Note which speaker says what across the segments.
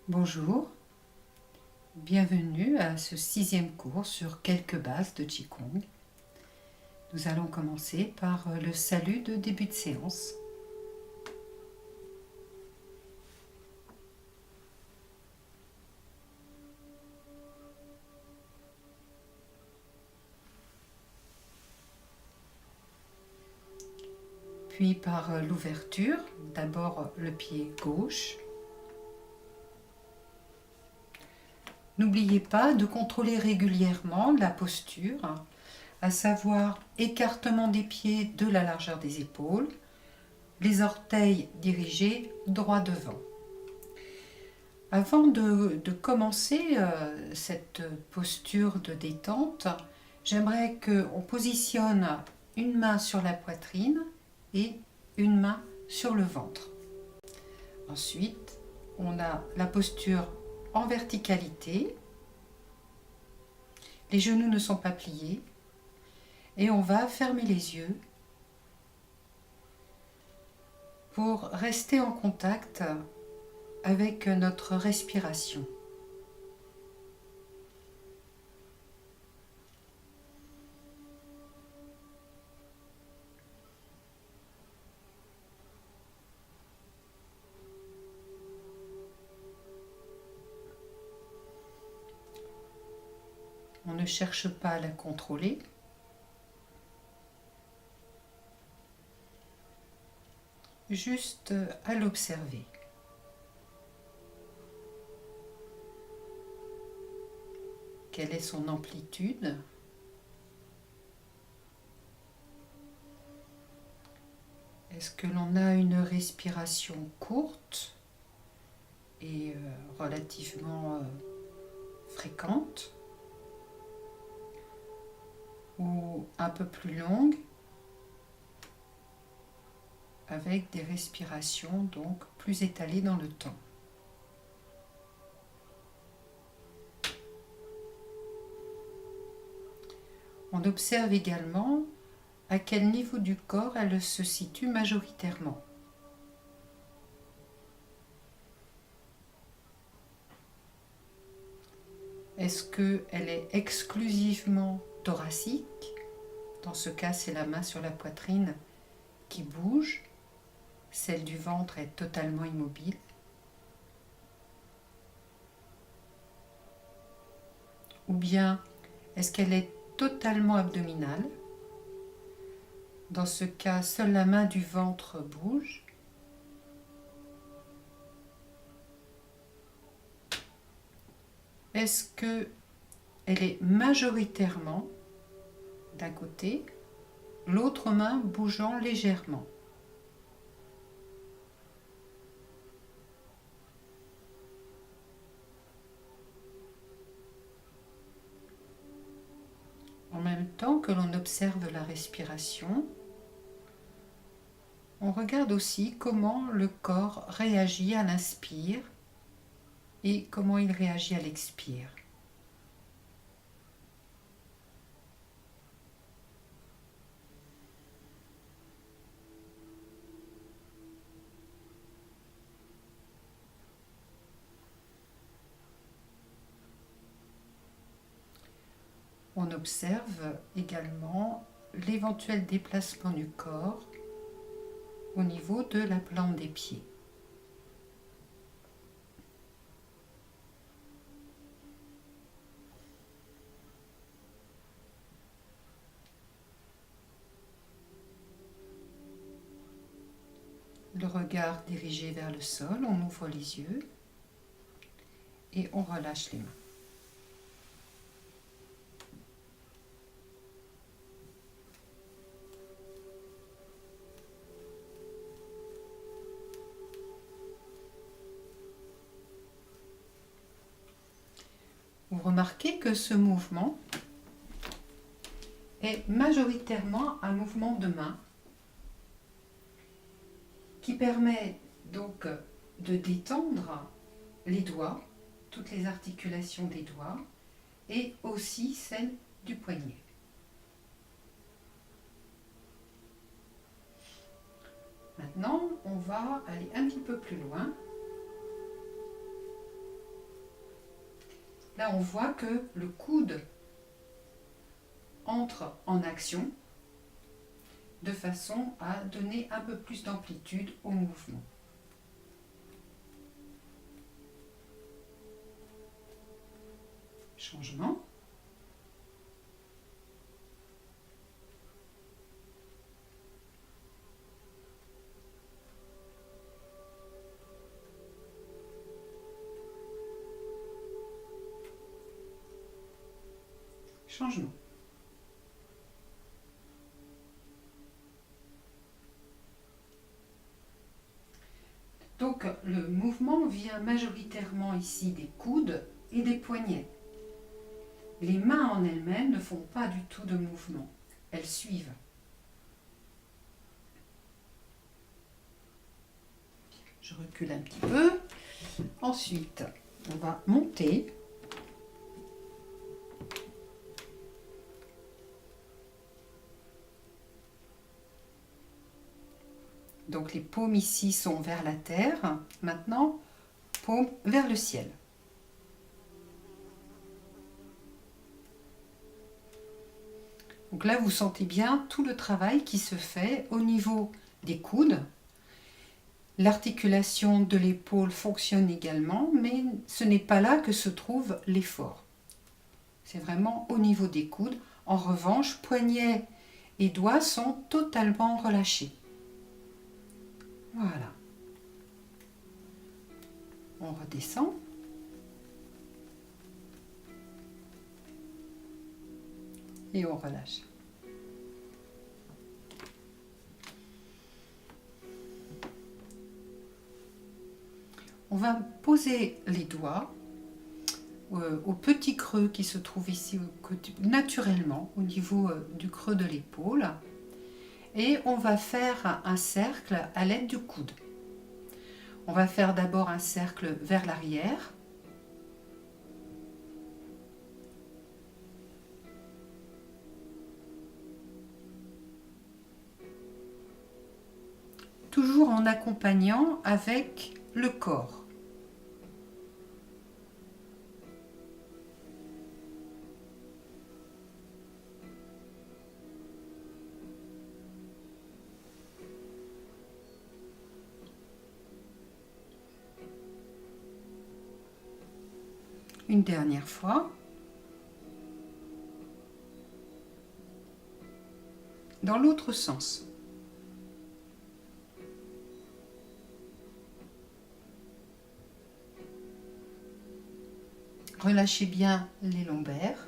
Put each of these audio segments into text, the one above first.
Speaker 1: Bonjour, bienvenue à ce 6e cours sur quelques bases de Qigong. Nous allons commencer par le salut de début de séance. Puis par l'ouverture, d'abord le pied gauche. N'oubliez pas de contrôler régulièrement la posture, à savoir écartement des pieds de la largeur des épaules, les orteils dirigés droit devant. Avant de commencer cette posture de détente, j'aimerais qu'on positionne une main sur la poitrine et une main sur le ventre. Ensuite, on a la posture en verticalité. Les genoux ne sont pas pliés. Et on va fermer les yeux pour rester en contact avec notre respiration. On ne cherche pas à la contrôler. Juste à l'observer. Quelle est son amplitude? Est-ce que l'on a une respiration courte et relativement fréquente ou un peu plus longue avec des respirations donc plus étalées dans le temps? On observe également à quel niveau du corps elle se situe majoritairement. Est-ce qu'elle est exclusivement thoracique? Dans ce cas, c'est la main sur la poitrine qui bouge. Celle du ventre est totalement immobile. Ou bien, est-ce qu'elle est totalement abdominale? Dans ce cas, seule la main du ventre bouge. Est-ce qu'elle est majoritairement d'un côté, l'autre main bougeant légèrement? En même temps que l'on observe la respiration, on regarde aussi comment le corps réagit à l'inspire et comment il réagit à l'expire. On observe également l'éventuel déplacement du corps au niveau de la plante des pieds. Le regard dirigé vers le sol, on ouvre les yeux et on relâche les mains. Vous remarquez que ce mouvement est majoritairement un mouvement de main qui permet donc de détendre les doigts, toutes les articulations des doigts et aussi celles du poignet. Maintenant, on va aller un petit peu plus loin Là, on voit que le coude entre en action de façon à donner un peu plus d'amplitude au mouvement. Changement. Changement. Donc le mouvement vient majoritairement ici des coudes et des poignets. Les mains en elles-mêmes ne font pas du tout de mouvement, elles suivent. Je recule un petit peu. Ensuite, on va monter. Donc les paumes ici sont vers la terre. Maintenant, paumes vers le ciel. Donc là, vous sentez bien tout le travail qui se fait au niveau des coudes. L'articulation de l'épaule fonctionne également, mais ce n'est pas là que se trouve l'effort. C'est vraiment au niveau des coudes. En revanche, poignets et doigts sont totalement relâchés. Voilà. On redescend. Et on relâche. On va poser les doigts au petit creux qui se trouve ici naturellement au niveau du creux de l'épaule. Et on va faire un cercle à l'aide du coude. On va faire d'abord un cercle vers l'arrière. Toujours en accompagnant avec le corps. Une dernière fois. Dans l'autre sens. Relâchez bien les lombaires.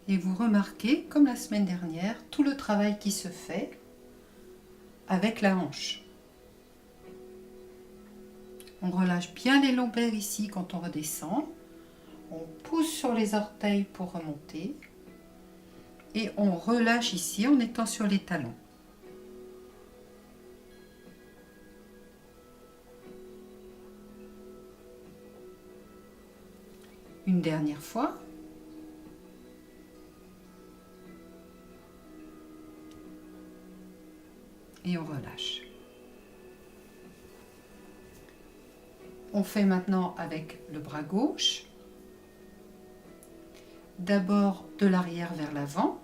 Speaker 1: Et vous remarquez, comme la semaine dernière, tout le travail qui se fait avec la hanche. On relâche bien les lombaires ici quand on redescend. On pousse sur les orteils pour remonter. Et on relâche ici en étant sur les talons. Une dernière fois. Et on relâche. On fait maintenant avec le bras gauche. D'abord de l'arrière vers l'avant.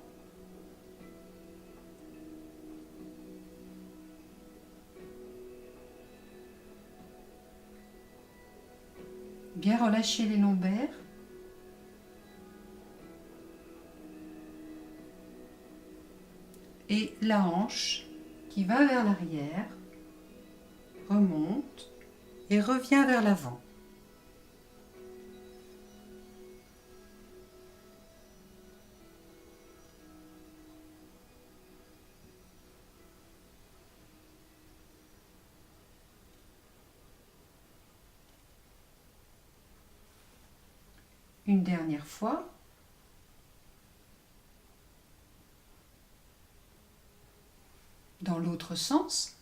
Speaker 1: Bien relâcher les lombaires. Et la hanche qui va vers l'arrière, remonte et revient vers l'avant. Une dernière fois. Dans l'autre sens.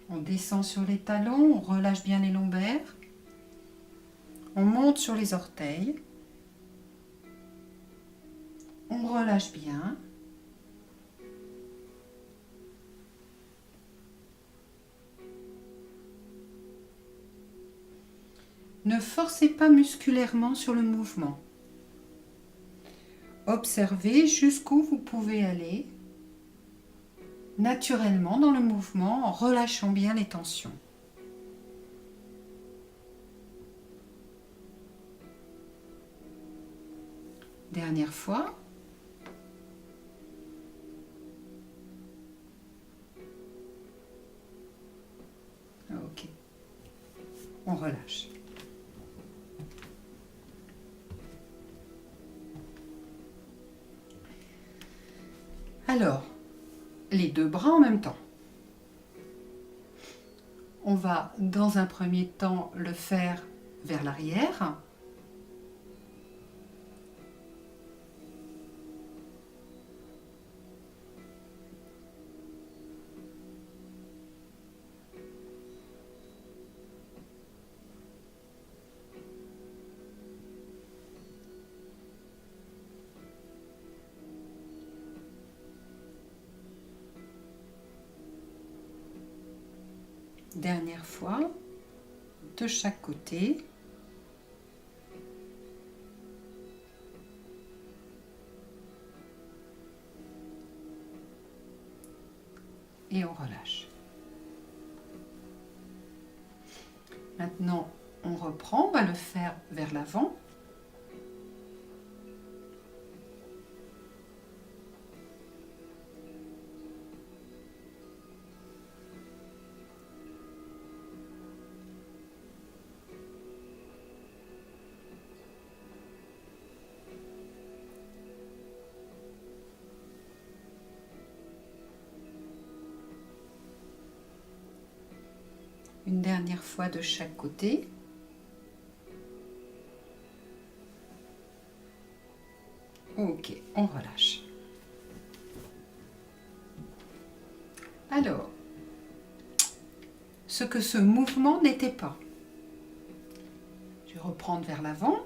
Speaker 1: On descend sur les talons, on relâche bien les lombaires. On monte sur les orteils. On relâche bien. Ne forcez pas musculairement sur le mouvement. Observez jusqu'où vous pouvez aller naturellement dans le mouvement en relâchant bien les tensions. Dernière fois. Ok. On relâche. Alors, les deux bras en même temps. On va dans un premier temps le faire vers l'arrière. Dernière fois, de chaque côté. Et on relâche. Maintenant, on reprend, on va le faire vers l'avant. Une dernière fois de chaque côté. Ok, on relâche. Alors, ce que ce mouvement n'était pas. Je vais reprendre vers l'avant.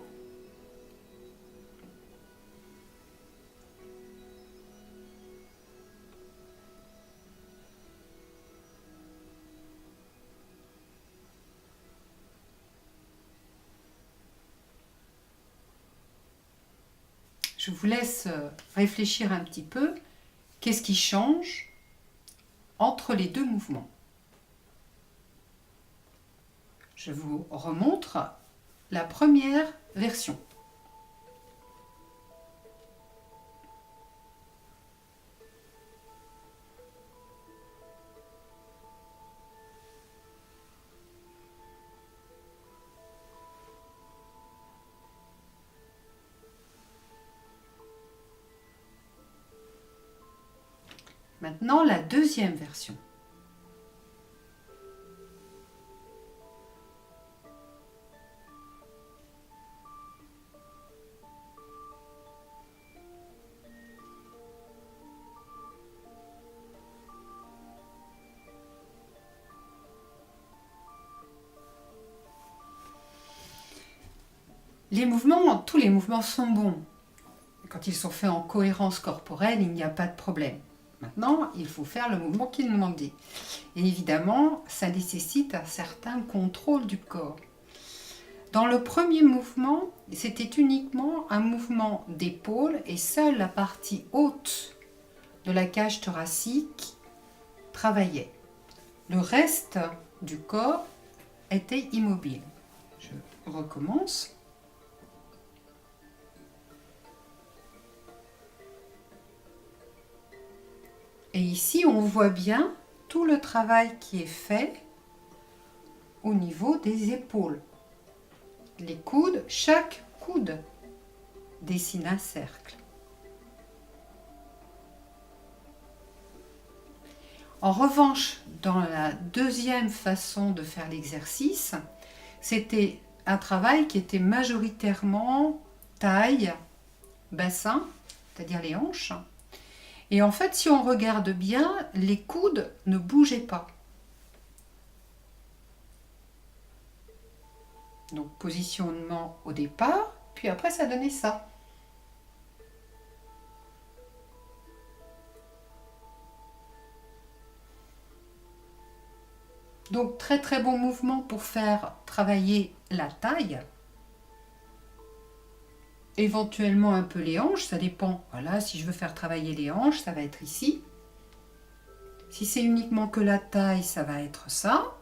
Speaker 1: Je vous laisse réfléchir un petit peu. Qu'est-ce qui change entre les deux mouvements? Je vous remontre la première version. Maintenant, la deuxième version. Les mouvements, tous les mouvements sont bons. Quand ils sont faits en cohérence corporelle, il n'y a pas de problème. Maintenant, il faut faire le mouvement qui est demandé. Et évidemment, ça nécessite un certain contrôle du corps. Dans le premier mouvement, c'était uniquement un mouvement d'épaule et seule la partie haute de la cage thoracique travaillait. Le reste du corps était immobile. Je recommence. Et ici, on voit bien tout le travail qui est fait au niveau des épaules. Les coudes, chaque coude dessine un cercle. En revanche, dans la deuxième façon de faire l'exercice, c'était un travail qui était majoritairement taille, bassin, c'est-à-dire les hanches. Et en fait, si on regarde bien, les coudes ne bougeaient pas. Donc, positionnement au départ, puis après, ça donnait ça. Donc très très bon mouvement pour faire travailler la taille. Éventuellement un peu les hanches, ça dépend. Voilà, si je veux faire travailler les hanches, ça va être ici. Si c'est uniquement que la taille, ça va être ça.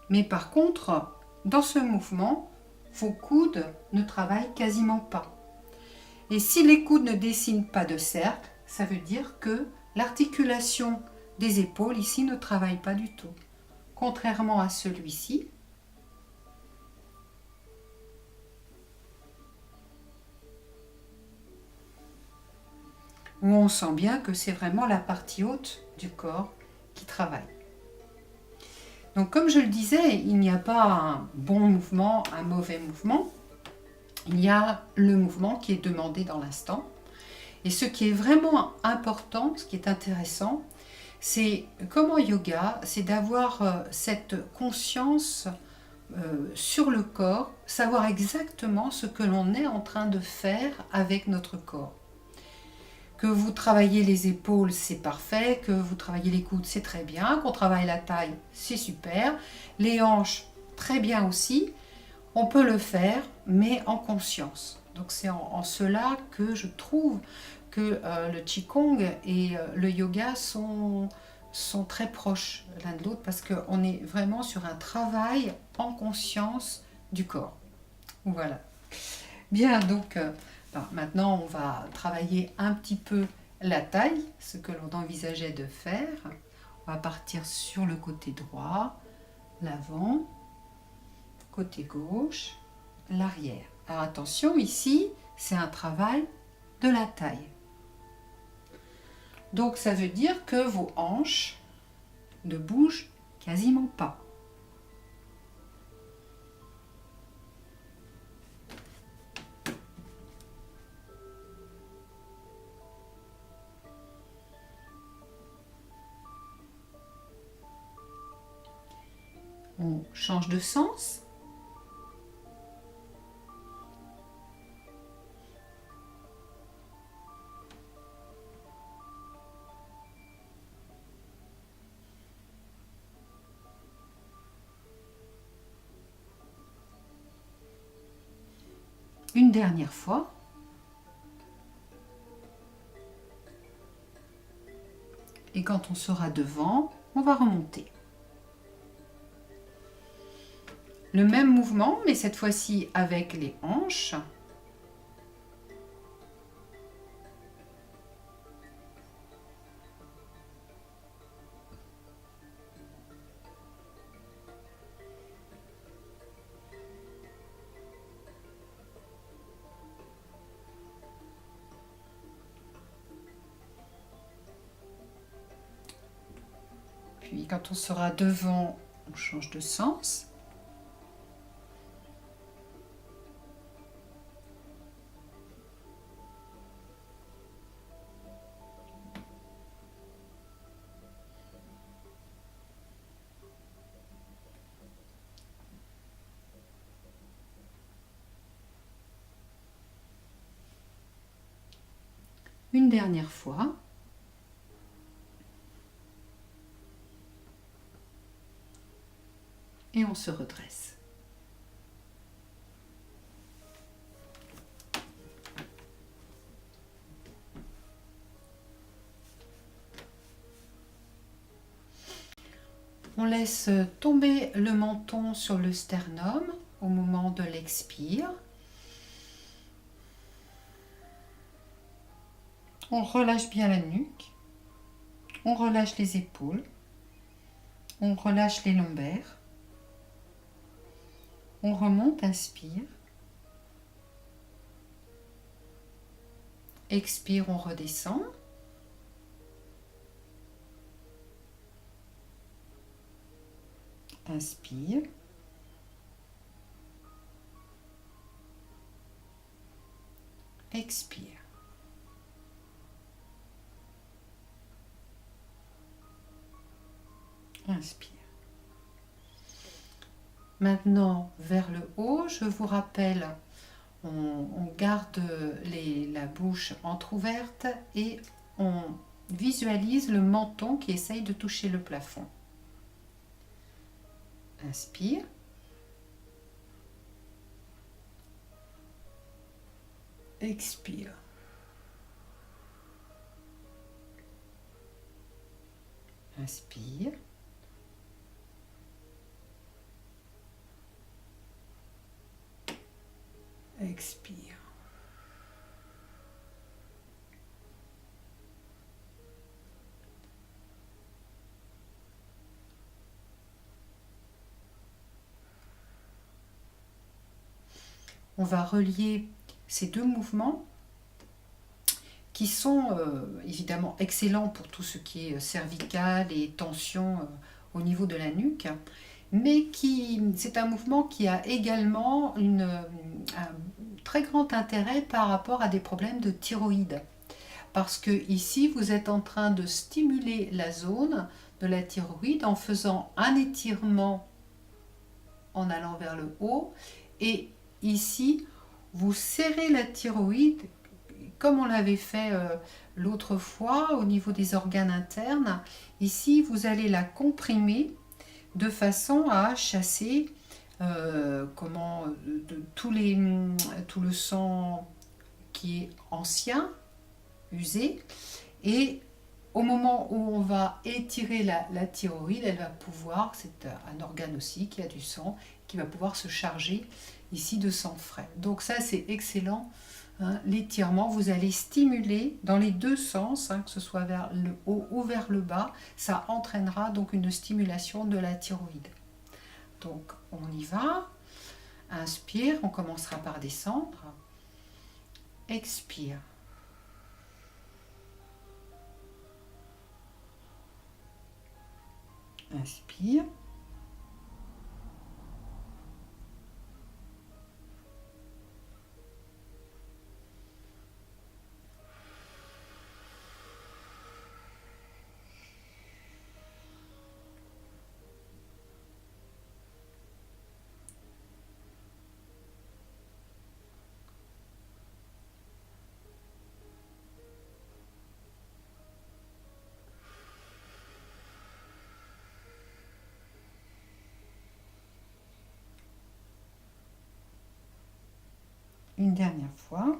Speaker 1: Mais par contre, dans ce mouvement, vos coudes ne travaillent quasiment pas. Et si les coudes ne dessinent pas de cercle, ça veut dire que l'articulation des épaules ici ne travaille pas du tout. Contrairement à celui-ci, où on sent bien que c'est vraiment la partie haute du corps qui travaille. Donc comme je le disais, il n'y a pas un bon mouvement, un mauvais mouvement. Il y a le mouvement qui est demandé dans l'instant. Et ce qui est vraiment important, ce qui est intéressant, c'est comme en yoga, c'est d'avoir cette conscience sur le corps, savoir exactement ce que l'on est en train de faire avec notre corps. Que vous travaillez les épaules, c'est parfait. Que vous travaillez les coudes, c'est très bien. Qu'on travaille la taille, c'est super. Les hanches, très bien aussi. On peut le faire, mais en conscience. Donc c'est en cela que je trouve que le Qigong et le yoga sont très proches l'un de l'autre parce qu'on est vraiment sur un travail en conscience du corps. Voilà. Bien, donc maintenant on va travailler un petit peu la taille, ce que l'on envisageait de faire. On va partir sur le côté droit, l'avant, côté gauche, l'arrière. Alors attention, ici, c'est un travail de la taille. Donc ça veut dire que vos hanches ne bougent quasiment pas. On change de sens. Une dernière fois. Et quand on sera devant, on va remonter. Le même mouvement, mais cette fois-ci avec les hanches. Puis quand on sera devant, on change de sens. Une dernière fois. Et on se redresse. On laisse tomber le menton sur le sternum au moment de l'expire. On relâche bien la nuque. On relâche les épaules. On relâche les lombaires. On remonte, inspire. Expire, on redescend. Inspire. Expire. Inspire. Maintenant, vers le haut, je vous rappelle, on garde la bouche entrouverte et on visualise le menton qui essaye de toucher le plafond. Inspire. Expire. Inspire. Expire. On va relier ces deux mouvements qui sont évidemment excellents pour tout ce qui est cervical et tension au niveau de la nuque, mais c'est un mouvement qui a également un très grand intérêt par rapport à des problèmes de thyroïde. Parce que ici, vous êtes en train de stimuler la zone de la thyroïde en faisant un étirement en allant vers le haut. Et ici, vous serrez la thyroïde comme on l'avait fait l'autre fois au niveau des organes internes. Ici, vous allez la comprimer de façon à chasser tout le sang qui est ancien, usé, et au moment où on va étirer la thyroïde, elle va pouvoir, c'est un organe aussi qui a du sang, qui va pouvoir se charger ici de sang frais. Donc ça c'est excellent, hein, l'étirement, vous allez stimuler dans les deux sens, hein, que ce soit vers le haut ou vers le bas, ça entraînera donc une stimulation de la thyroïde. Donc on y va, inspire, on commencera par descendre, expire. Inspire. Une dernière fois.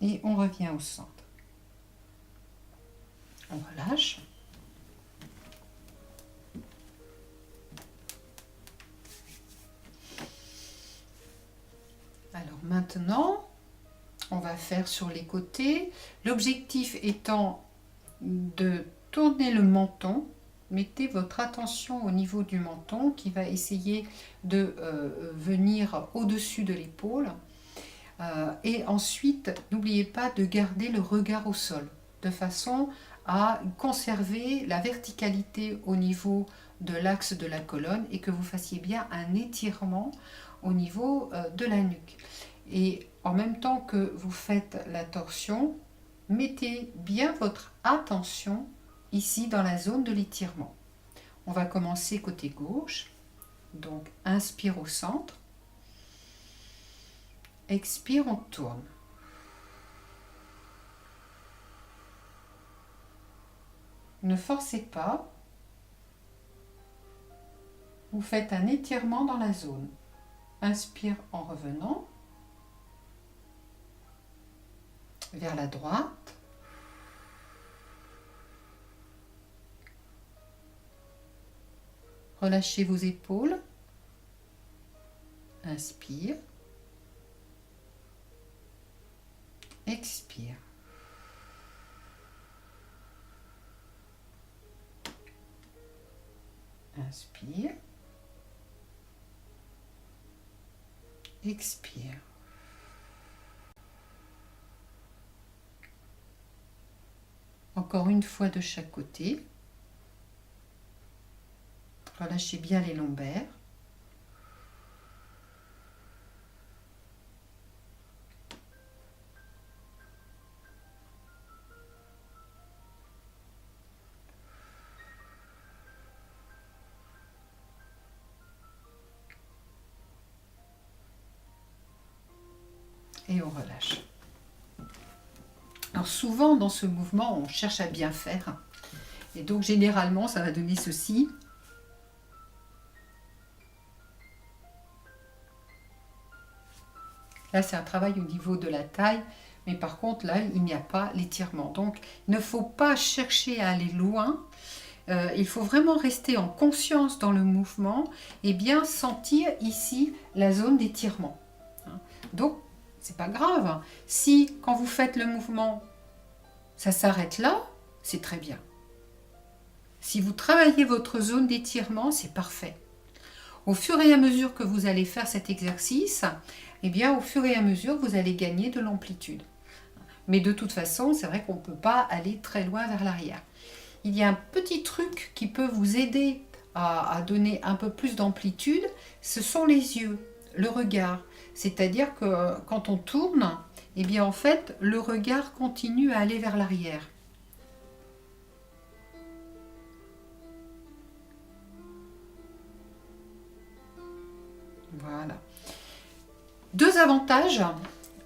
Speaker 1: Et on revient au centre. On relâche. Alors maintenant, on va faire sur les côtés. L'objectif étant de tourner le menton. Mettez votre attention au niveau du menton qui va essayer de venir au-dessus de l'épaule. Et ensuite, n'oubliez pas de garder le regard au sol, de façon à conserver la verticalité au niveau de l'axe de la colonne et que vous fassiez bien un étirement au niveau de la nuque. Et en même temps que vous faites la torsion, mettez bien votre attention ici dans la zone de l'étirement. On va commencer côté gauche, donc inspire au centre. Expire, on tourne. Ne forcez pas. Vous faites un étirement dans la zone. Inspire en revenant vers la droite. Relâchez vos épaules. Inspire. Expire. Inspire. Expire. Encore une fois de chaque côté. Relâchez bien les lombaires. Et on relâche. Alors souvent dans ce mouvement, on cherche à bien faire. Et donc généralement, ça va donner ceci. Là, c'est un travail au niveau de la taille. Mais par contre, là, il n'y a pas l'étirement. Donc, il ne faut pas chercher à aller loin. Il faut vraiment rester en conscience dans le mouvement et bien sentir ici la zone d'étirement. Donc, c'est pas grave. Si, quand vous faites le mouvement, ça s'arrête là, c'est très bien. Si vous travaillez votre zone d'étirement, c'est parfait. Au fur et à mesure que vous allez faire cet exercice, eh bien, au fur et à mesure, vous allez gagner de l'amplitude. Mais de toute façon, c'est vrai qu'on ne peut pas aller très loin vers l'arrière. Il y a un petit truc qui peut vous aider à donner un peu plus d'amplitude, ce sont les yeux, le regard. C'est-à-dire que quand on tourne, eh bien en fait, le regard continue à aller vers l'arrière. Voilà. Deux avantages.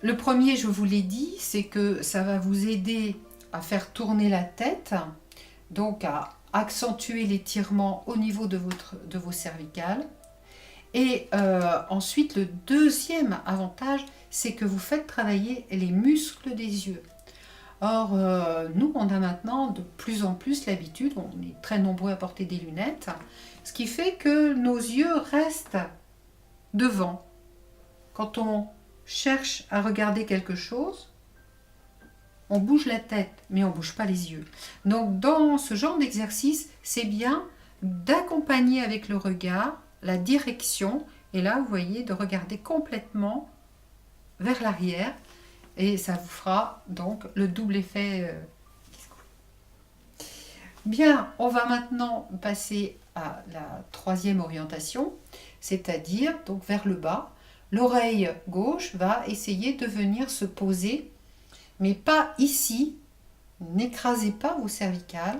Speaker 1: Le premier, je vous l'ai dit, c'est que ça va vous aider à faire tourner la tête, donc à accentuer l'étirement au niveau de vos cervicales. Et ensuite, le deuxième avantage, c'est que vous faites travailler les muscles des yeux. Or, nous, on a maintenant de plus en plus l'habitude, on est très nombreux à porter des lunettes, ce qui fait que nos yeux restent devant. Quand on cherche à regarder quelque chose, on bouge la tête, mais on ne bouge pas les yeux. Donc, dans ce genre d'exercice, c'est bien d'accompagner avec le regard la direction. Et là, vous voyez, de regarder complètement vers l'arrière. Et ça vous fera donc le double effet. Bien, on va maintenant passer à la troisième orientation, c'est-à-dire donc vers le bas. L'oreille gauche va essayer de venir se poser, mais pas ici. N'écrasez pas vos cervicales.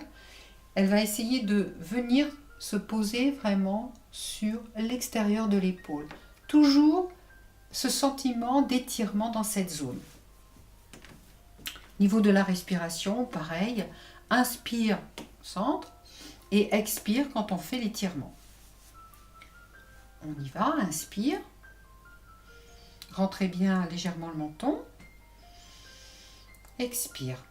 Speaker 1: Elle va essayer de venir se poser vraiment sur l'extérieur de l'épaule. Toujours ce sentiment d'étirement dans cette zone. Niveau de la respiration, pareil. Inspire, centre, et expire quand on fait l'étirement. On y va, inspire. Rentrez bien légèrement le menton. Expire.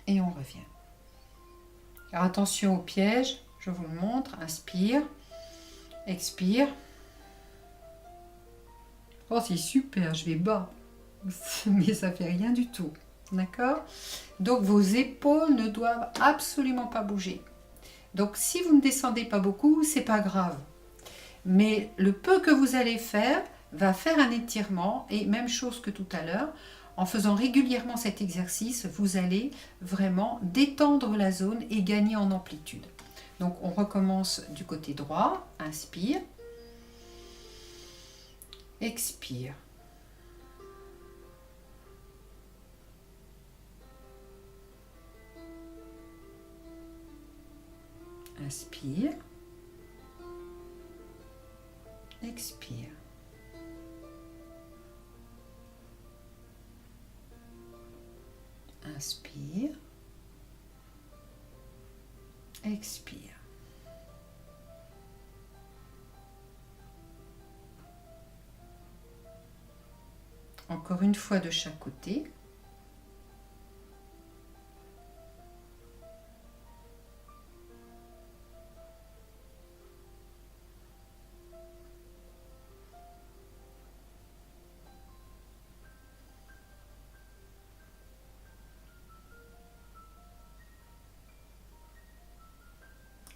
Speaker 1: Et on revient. Alors attention au piège, je vous le montre. Inspire, expire. Oh, c'est super, je vais bas. Mais ça fait rien du tout. D'accord? Donc vos épaules ne doivent absolument pas bouger. Donc si vous ne descendez pas beaucoup, c'est pas grave. Mais le peu que vous allez faire va faire un étirement, et même chose que tout à l'heure, en faisant régulièrement cet exercice, vous allez vraiment détendre la zone et gagner en amplitude. Donc on recommence du côté droit, inspire, expire. Inspire, expire. Inspire, expire. Encore une fois de chaque côté.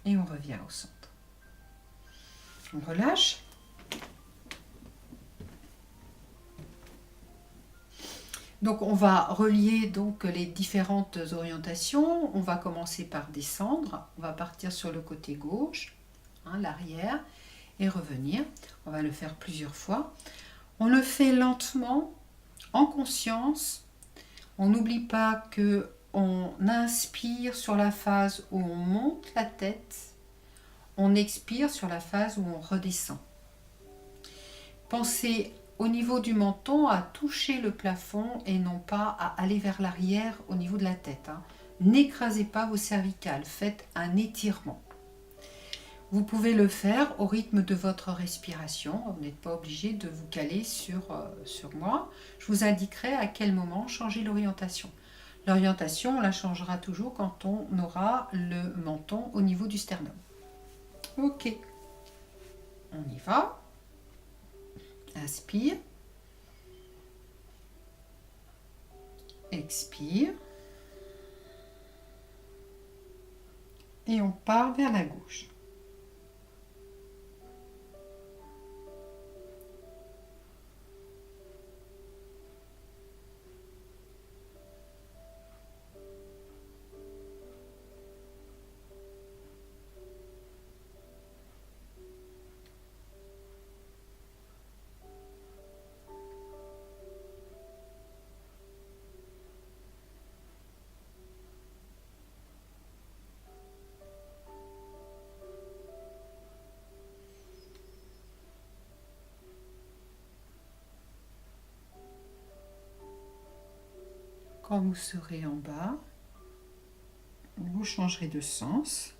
Speaker 1: Et on revient au centre. On relâche. Donc on va relier donc les différentes orientations. On va commencer par descendre. On va partir sur le côté gauche, l'arrière, et revenir. On va le faire plusieurs fois. On le fait lentement, en conscience. On n'oublie pas que on inspire sur la phase où on monte la tête. on expire sur la phase où on redescend. Pensez au niveau du menton à toucher le plafond et non pas à aller vers l'arrière au niveau de la tête. N'écrasez pas vos cervicales, faites un étirement. Vous pouvez le faire au rythme de votre respiration, vous n'êtes pas obligé de vous caler sur moi. Je vous indiquerai à quel moment changer l'orientation. L'orientation, on la changera toujours quand on aura le menton au niveau du sternum. Ok, on y va. Inspire. Expire. Et on part vers la gauche. Quand vous serez en bas, vous changerez de sens.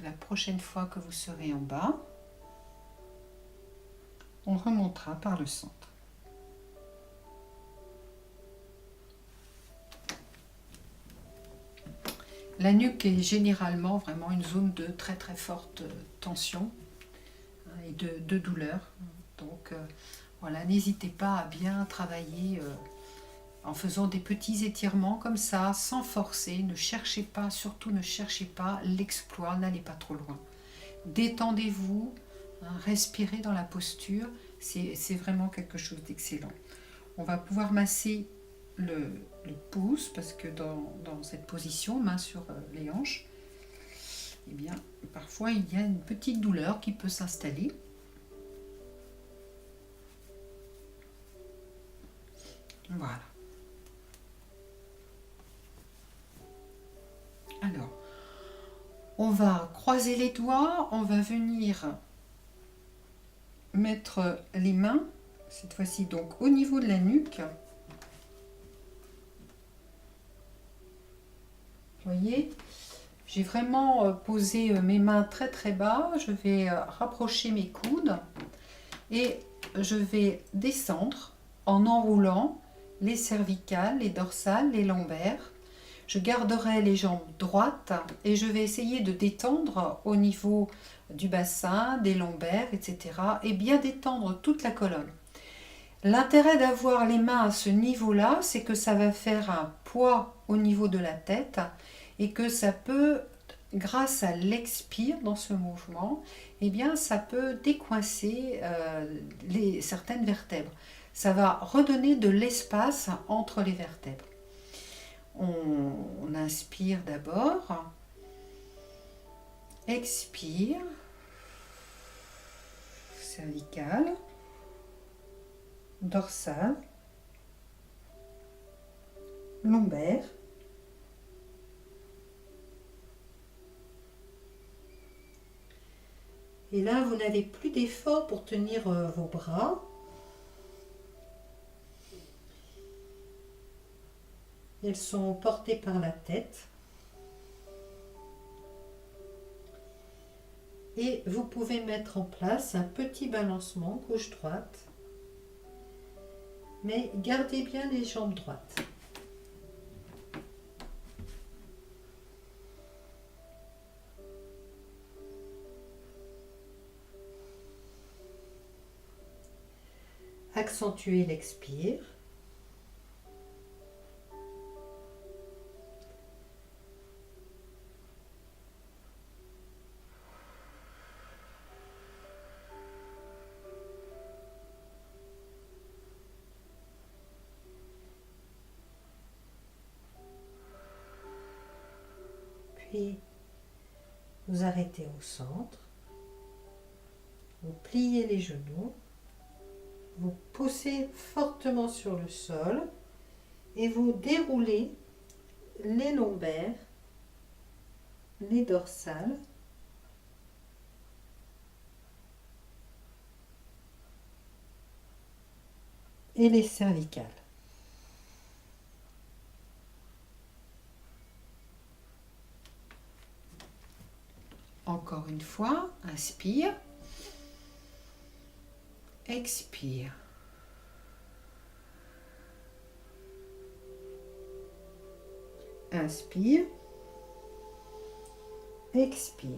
Speaker 1: La prochaine fois que vous serez en bas, on remontera par le centre. La nuque est généralement vraiment une zone de très très forte tension et de douleur. Donc voilà, n'hésitez pas à bien travailler en faisant des petits étirements comme ça, sans forcer. Ne cherchez pas, surtout ne cherchez pas l'exploit, n'allez pas trop loin. Détendez-vous, respirez dans la posture, c'est vraiment quelque chose d'excellent. On va pouvoir masser le pouce, parce que dans cette position, main sur les hanches, eh bien, parfois il y a une petite douleur qui peut s'installer. Voilà. Alors, on va croiser les doigts, on va venir mettre les mains, cette fois-ci donc au niveau de la nuque. Vous voyez, j'ai vraiment posé mes mains très très bas. Je vais rapprocher mes coudes et je vais descendre en enroulant les cervicales, les dorsales, les lombaires. Je garderai les jambes droites et je vais essayer de détendre au niveau du bassin, des lombaires, etc. et bien détendre toute la colonne. L'intérêt d'avoir les mains à ce niveau-là, c'est que ça va faire un poids au niveau de la tête et que ça peut, grâce à l'expire dans ce mouvement, eh bien, ça peut décoincer certaines vertèbres. Ça va redonner de l'espace entre les vertèbres. On inspire d'abord, expire, cervicale, dorsale, lombaire, et là vous n'avez plus d'effort pour tenir vos bras. Elles sont portées par la tête. Et vous pouvez mettre en place un petit balancement gauche-droite. Mais gardez bien les jambes droites. Accentuez l'expire.
Speaker 2: Puis, vous arrêtez au centre. Vous pliez les genoux. Vous poussez fortement sur le sol. Et vous déroulez les lombaires, les dorsales. Et les cervicales.
Speaker 1: Encore une fois, inspire, expire. Inspire, expire.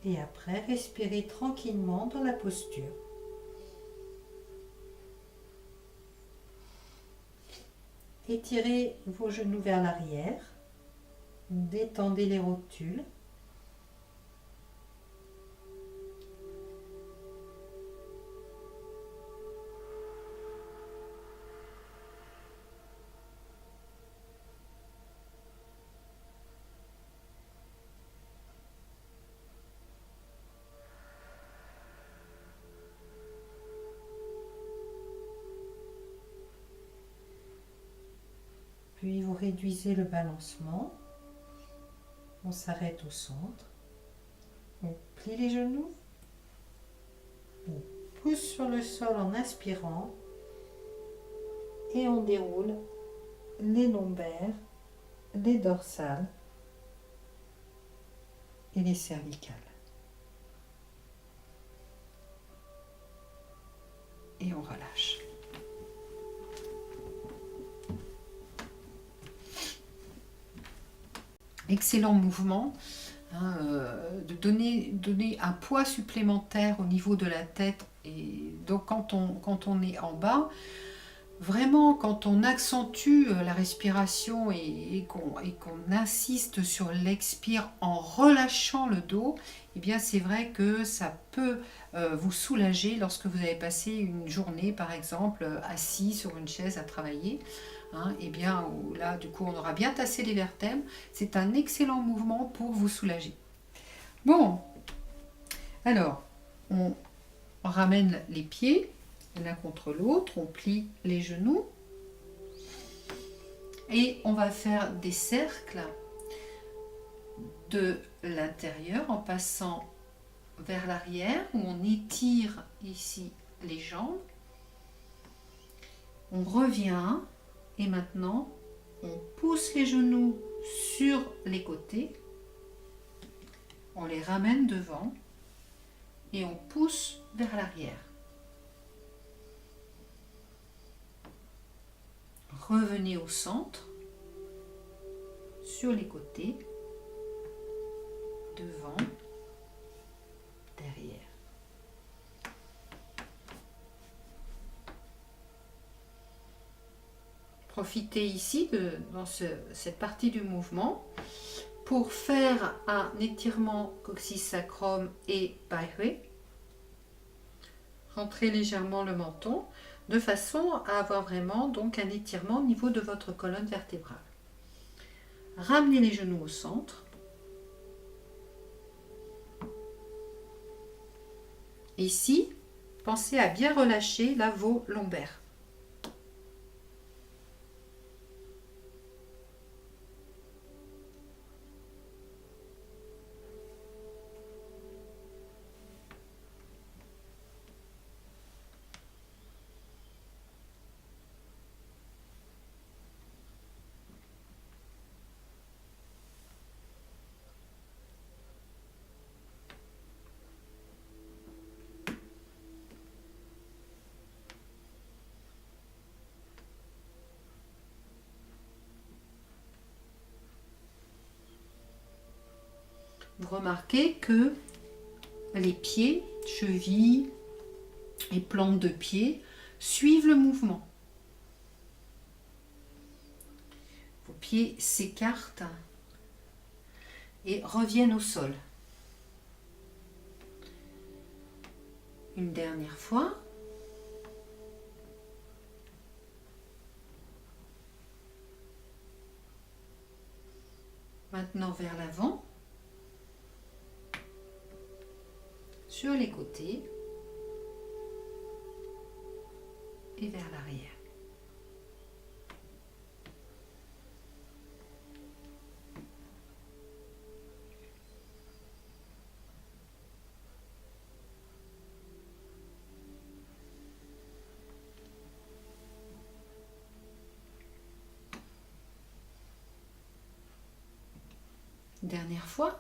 Speaker 2: Et après, respirez tranquillement dans la posture. Étirez vos genoux vers l'arrière. Détendez les rotules. Puis vous réduisez le balancement. On s'arrête au centre. On plie les genoux. On pousse sur le sol en inspirant. Et on déroule les lombaires, les dorsales
Speaker 1: Et les cervicales. Et on relâche. Excellent mouvement, hein, de donner un poids supplémentaire au niveau de la tête. Et donc quand on est en bas, vraiment quand on accentue la respiration et qu'on insiste sur l'expire en relâchant le dos, eh bien c'est vrai que ça peut vous soulager lorsque vous avez passé une journée par exemple assis sur une chaise à travailler. Hein, et bien là du coup on aura bien tassé les vertèbres. C'est un excellent mouvement pour vous soulager. Bon, alors on ramène les pieds l'un contre l'autre, on plie les genoux et on va faire des cercles de l'intérieur en passant vers l'arrière où on étire ici les jambes. On revient et maintenant on pousse les genoux sur les côtés, on les ramène devant et on pousse vers l'arrière. Revenez au centre, sur les côtés, devant, derrière. Profitez ici, dans cette partie du mouvement, pour faire un étirement coccyx-sacrum et pyloré. Rentrez légèrement le menton, de façon à avoir vraiment donc un étirement au niveau de votre colonne vertébrale. Ramenez les genoux au centre. Ici, pensez à bien relâcher la vos lombaires. Vous remarquez que les pieds, chevilles et plantes de pied suivent le mouvement. Vos pieds s'écartent et reviennent au sol. Une dernière fois. Maintenant vers l'avant. Sur les côtés. Et vers l'arrière. Dernière fois.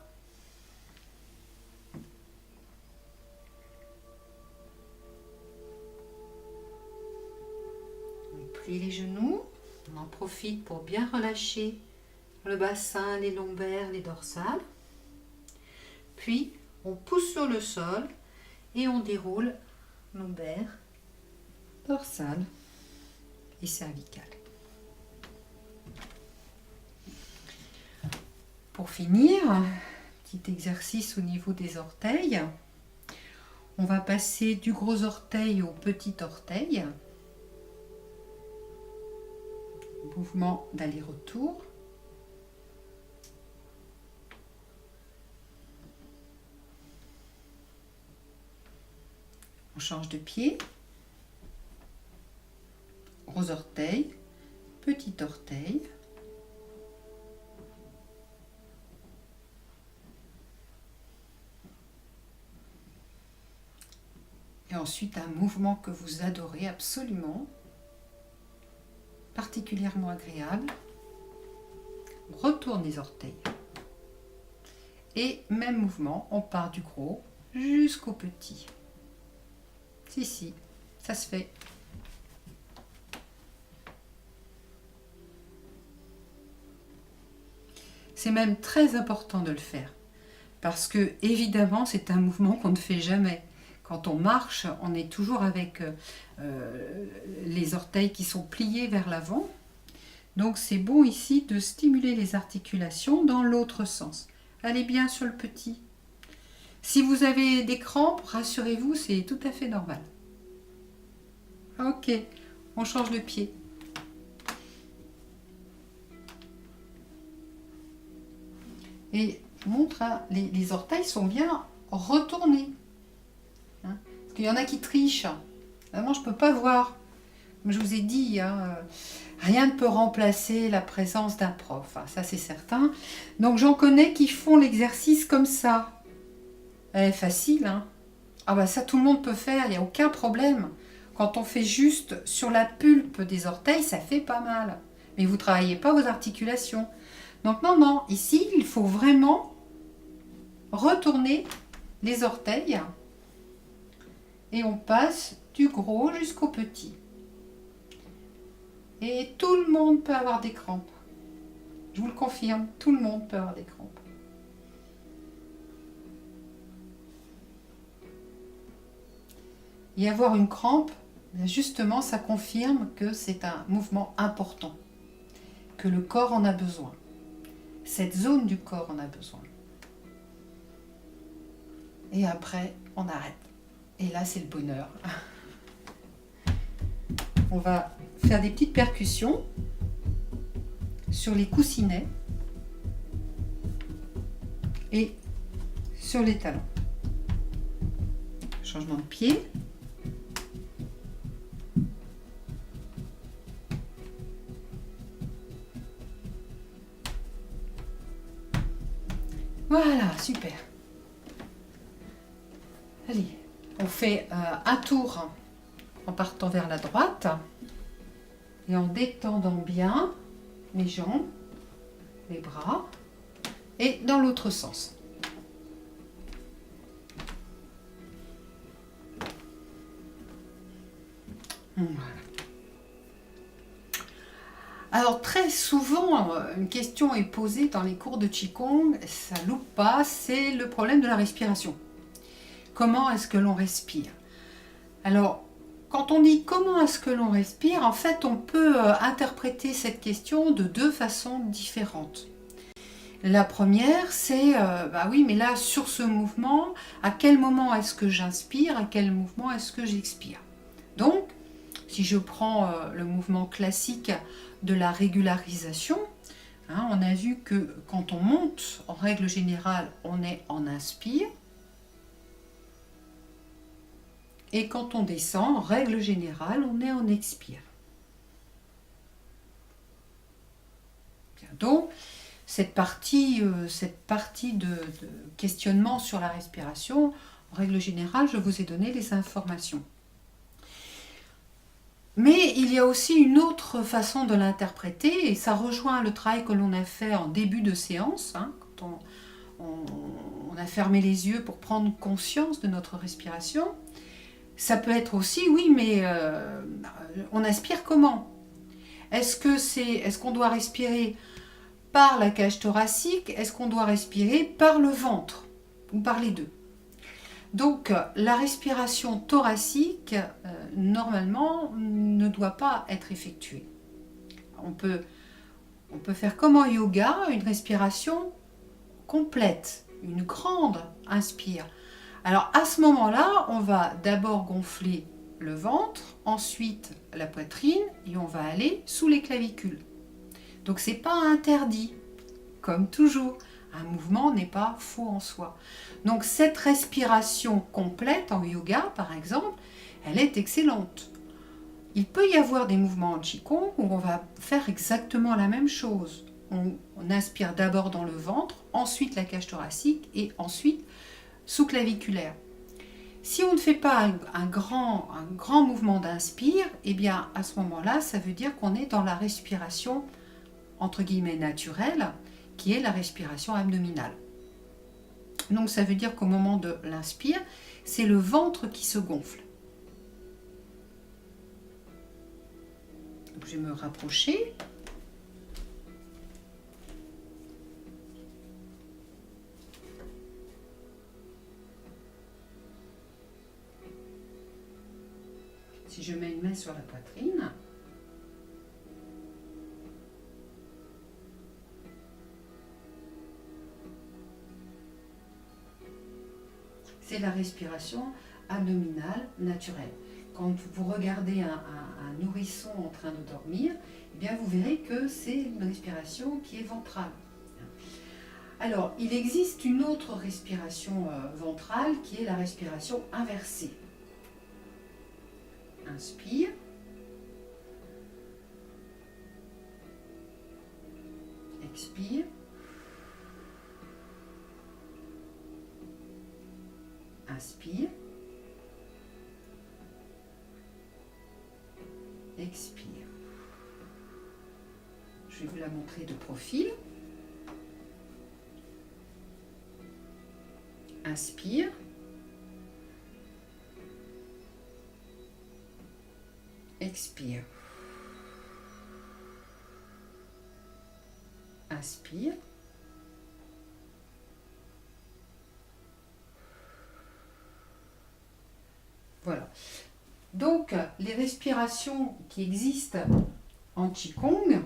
Speaker 1: On plie les genoux. On en profite pour bien relâcher le bassin, les lombaires, les dorsales. Puis, on pousse sur le sol et on déroule lombaires, dorsales et cervicales. Pour finir, petit exercice au niveau des orteils. On va passer du gros orteil au petit orteil. Mouvement d'aller-retour. On change de pied. Gros orteil, petit orteil. Et ensuite, un mouvement que vous adorez absolument, particulièrement agréable. On retourne les orteils. Et même mouvement, on part du gros jusqu'au petit. Si, ça se fait. C'est même très important de le faire. Parce que, évidemment, c'est un mouvement qu'on ne fait jamais. Quand on marche, on est toujours avec les orteils qui sont pliés vers l'avant. Donc c'est bon ici de stimuler les articulations dans l'autre sens. Allez bien sur le petit. Si vous avez des crampes, rassurez-vous, c'est tout à fait normal. Ok, on change de pied. Et je vous montre, hein, les orteils sont bien retournés. Il y en a qui trichent. Vraiment, je ne peux pas voir. Comme je vous ai dit, hein, rien ne peut remplacer la présence d'un prof. Hein, ça, c'est certain. Donc, j'en connais qui font l'exercice comme ça. Elle est facile. Hein. Ah bah ça, tout le monde peut faire. Il n'y a aucun problème. Quand on fait juste sur la pulpe des orteils, ça fait pas mal. Mais vous ne travaillez pas vos articulations. Donc, non. Ici, il faut vraiment retourner les orteils. Et on passe du gros jusqu'au petit. Et tout le monde peut avoir des crampes. Je vous le confirme, tout le monde peut avoir des crampes. Et avoir une crampe, justement, ça confirme que c'est un mouvement important, que le corps en a besoin. Cette zone du corps en a besoin. Et après, on arrête. Et là, c'est le bonheur. On va faire des petites percussions sur les coussinets et sur les talons. Changement de pied. Voilà, super. Allez. On fait un tour en partant vers la droite et en détendant bien les jambes, les bras et dans l'autre sens. Voilà. Alors très souvent, une question est posée dans les cours de Qigong, ça loupe pas, c'est le problème de la respiration. Comment est-ce que l'on respire? Alors, quand on dit comment est-ce que l'on respire, en fait, on peut interpréter cette question de deux façons différentes. La première, c'est, bah oui, mais là, sur ce mouvement, à quel moment est-ce que j'inspire, à quel mouvement est-ce que j'expire? Donc, si je prends le mouvement classique de la régularisation, hein, on a vu que quand on monte, en règle générale, on est en inspire. Et quand on descend, en règle générale, on est en expire. Bien, donc, cette partie de questionnement sur la respiration, en règle générale, je vous ai donné les informations. Mais il y a aussi une autre façon de l'interpréter, et ça rejoint le travail que l'on a fait en début de séance, hein, quand on a fermé les yeux pour prendre conscience de notre respiration. Ça peut être aussi, oui, mais on aspire comment? Est-ce qu'on doit respirer par la cage thoracique? Est-ce qu'on doit respirer par le ventre? Ou par les deux? Donc, la respiration thoracique, normalement, ne doit pas être effectuée. On peut faire comme en yoga, une respiration complète, une grande inspire. Alors, à ce moment-là, on va d'abord gonfler le ventre, ensuite la poitrine, et on va aller sous les clavicules. Donc, c'est pas interdit, comme toujours. Un mouvement n'est pas faux en soi. Donc cette respiration complète en yoga, par exemple, elle est excellente. Il peut y avoir des mouvements en Qigong où on va faire exactement la même chose. On inspire d'abord dans le ventre, ensuite la cage thoracique et ensuite sous-claviculaire. Si on ne fait pas un grand mouvement d'inspire, eh bien à ce moment-là, ça veut dire qu'on est dans la respiration entre guillemets naturelle, qui est la respiration abdominale. Donc ça veut dire qu'au moment de l'inspire, c'est le ventre qui se gonfle. Donc je vais me rapprocher. Si je mets une main sur la poitrine, c'est la respiration abdominale naturelle. Quand vous regardez un nourrisson en train de dormir, eh bien vous verrez que c'est une respiration qui est ventrale. Alors, il existe une autre respiration ventrale qui est la respiration inversée. Inspire. Expire. Inspire. Expire. Je vais vous la montrer de profil. Inspire. Expire. Inspire. Voilà. Donc, les respirations qui existent en Qigong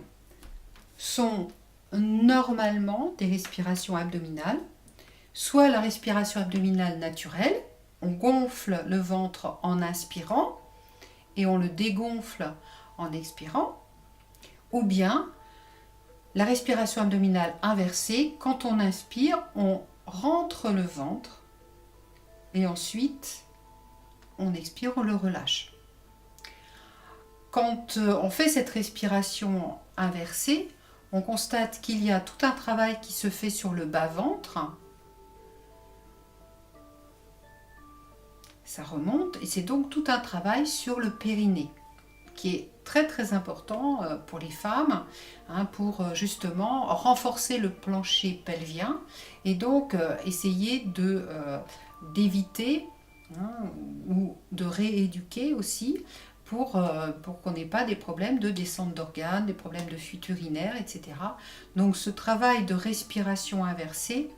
Speaker 1: sont normalement des respirations abdominales, soit la respiration abdominale naturelle, on gonfle le ventre en inspirant et on le dégonfle en expirant, ou bien la respiration abdominale inversée, quand on inspire, on rentre le ventre et ensuite on expire, on le relâche. Quand on fait cette respiration inversée, on constate qu'il y a tout un travail qui se fait sur le bas-ventre. Ça remonte et c'est donc tout un travail sur le périnée qui est très très important pour les femmes, hein, pour justement renforcer le plancher pelvien et donc essayer d'éviter ou de rééduquer aussi pour qu'on n'ait pas des problèmes de descente d'organes, des problèmes de fuite urinaire, etc. Donc ce travail de respiration inversée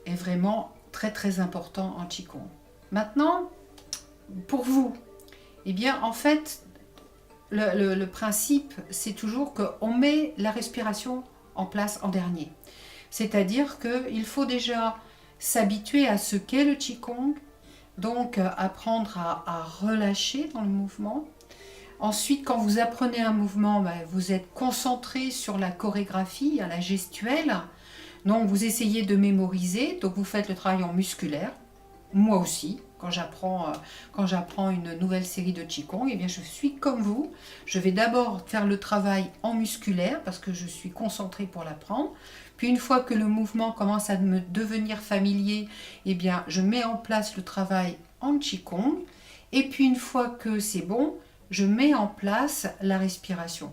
Speaker 1: est vraiment très très important en Qigong. Maintenant, pour vous, eh bien en fait, le principe, c'est toujours qu'on met la respiration en place en dernier. C'est-à-dire qu'il faut déjà s'habituer à ce qu'est le Qigong, donc apprendre à relâcher dans le mouvement. Ensuite, quand vous apprenez un mouvement, vous êtes concentré sur la chorégraphie, à la gestuelle. Donc vous essayez de mémoriser, donc vous faites le travail en musculaire. Moi aussi, quand j'apprends une nouvelle série de Qigong, eh bien je suis comme vous. Je vais d'abord faire le travail en musculaire parce que je suis concentrée pour l'apprendre. Puis une fois que le mouvement commence à me devenir familier, eh bien je mets en place le travail en Qigong. Et puis une fois que c'est bon, je mets en place la respiration.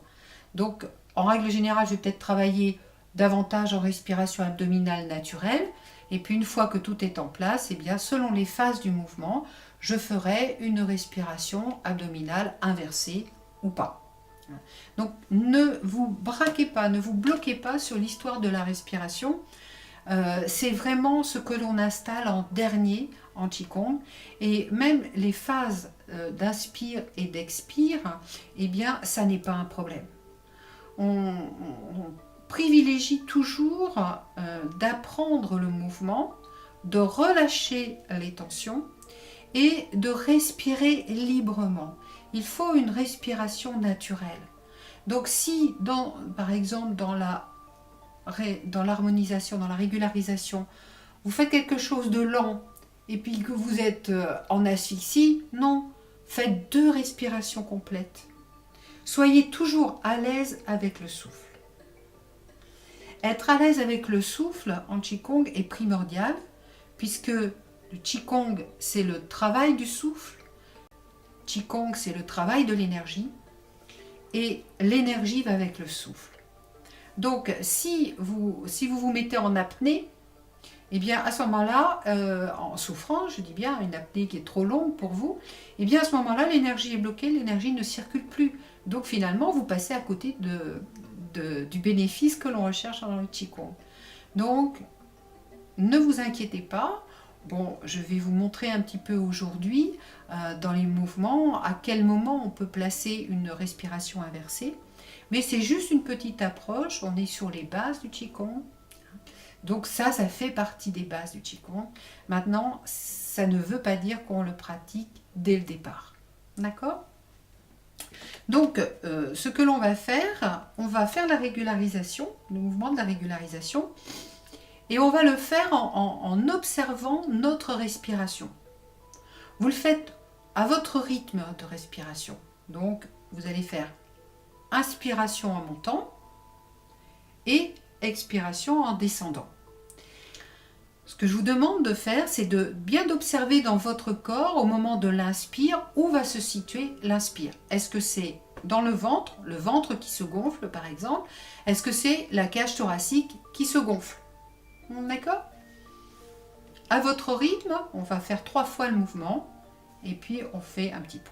Speaker 1: Donc en règle générale, je vais peut-être travailler davantage en respiration abdominale naturelle. Et puis une fois que tout est en place, eh bien, selon les phases du mouvement, je ferai une respiration abdominale inversée ou pas. Donc ne vous braquez pas, ne vous bloquez pas sur l'histoire de la respiration. C'est vraiment ce que l'on installe en dernier en Qigong. Et même les phases d'inspire et d'expire, eh bien, ça n'est pas un problème. On privilégie toujours d'apprendre le mouvement, de relâcher les tensions et de respirer librement. Il faut une respiration naturelle. Donc si, par exemple, dans l'harmonisation, dans la régularisation, vous faites quelque chose de lent et puis que vous êtes en asphyxie, non, faites 2 respirations complètes. Soyez toujours à l'aise avec le souffle. Être à l'aise avec le souffle en Qigong est primordial puisque le Qigong, c'est le travail du souffle. Qigong, c'est le travail de l'énergie. Et l'énergie va avec le souffle. Donc, si vous vous mettez en apnée, eh bien, à ce moment-là, en souffrant, je dis bien une apnée qui est trop longue pour vous, eh bien, à ce moment-là, l'énergie est bloquée, l'énergie ne circule plus. Donc, finalement, vous passez à côté du bénéfice que l'on recherche dans le Qigong. Donc, ne vous inquiétez pas. Bon, je vais vous montrer un petit peu aujourd'hui, dans les mouvements, à quel moment on peut placer une respiration inversée. Mais c'est juste une petite approche, on est sur les bases du Qigong. Donc ça fait partie des bases du Qigong. Maintenant, ça ne veut pas dire qu'on le pratique dès le départ. D'accord ? Donc, ce que l'on va faire, on va faire la régularisation, le mouvement de la régularisation, et on va le faire en observant notre respiration. Vous le faites à votre rythme de respiration. Donc, vous allez faire inspiration en montant et expiration en descendant. Ce que je vous demande de faire, c'est de bien observer dans votre corps au moment de l'inspire où va se situer l'inspire. Est-ce que c'est dans le ventre qui se gonfle par exemple? Est-ce que c'est la cage thoracique qui se gonfle? D'accord? À votre rythme, on va faire 3 fois le mouvement et puis on fait un petit pont.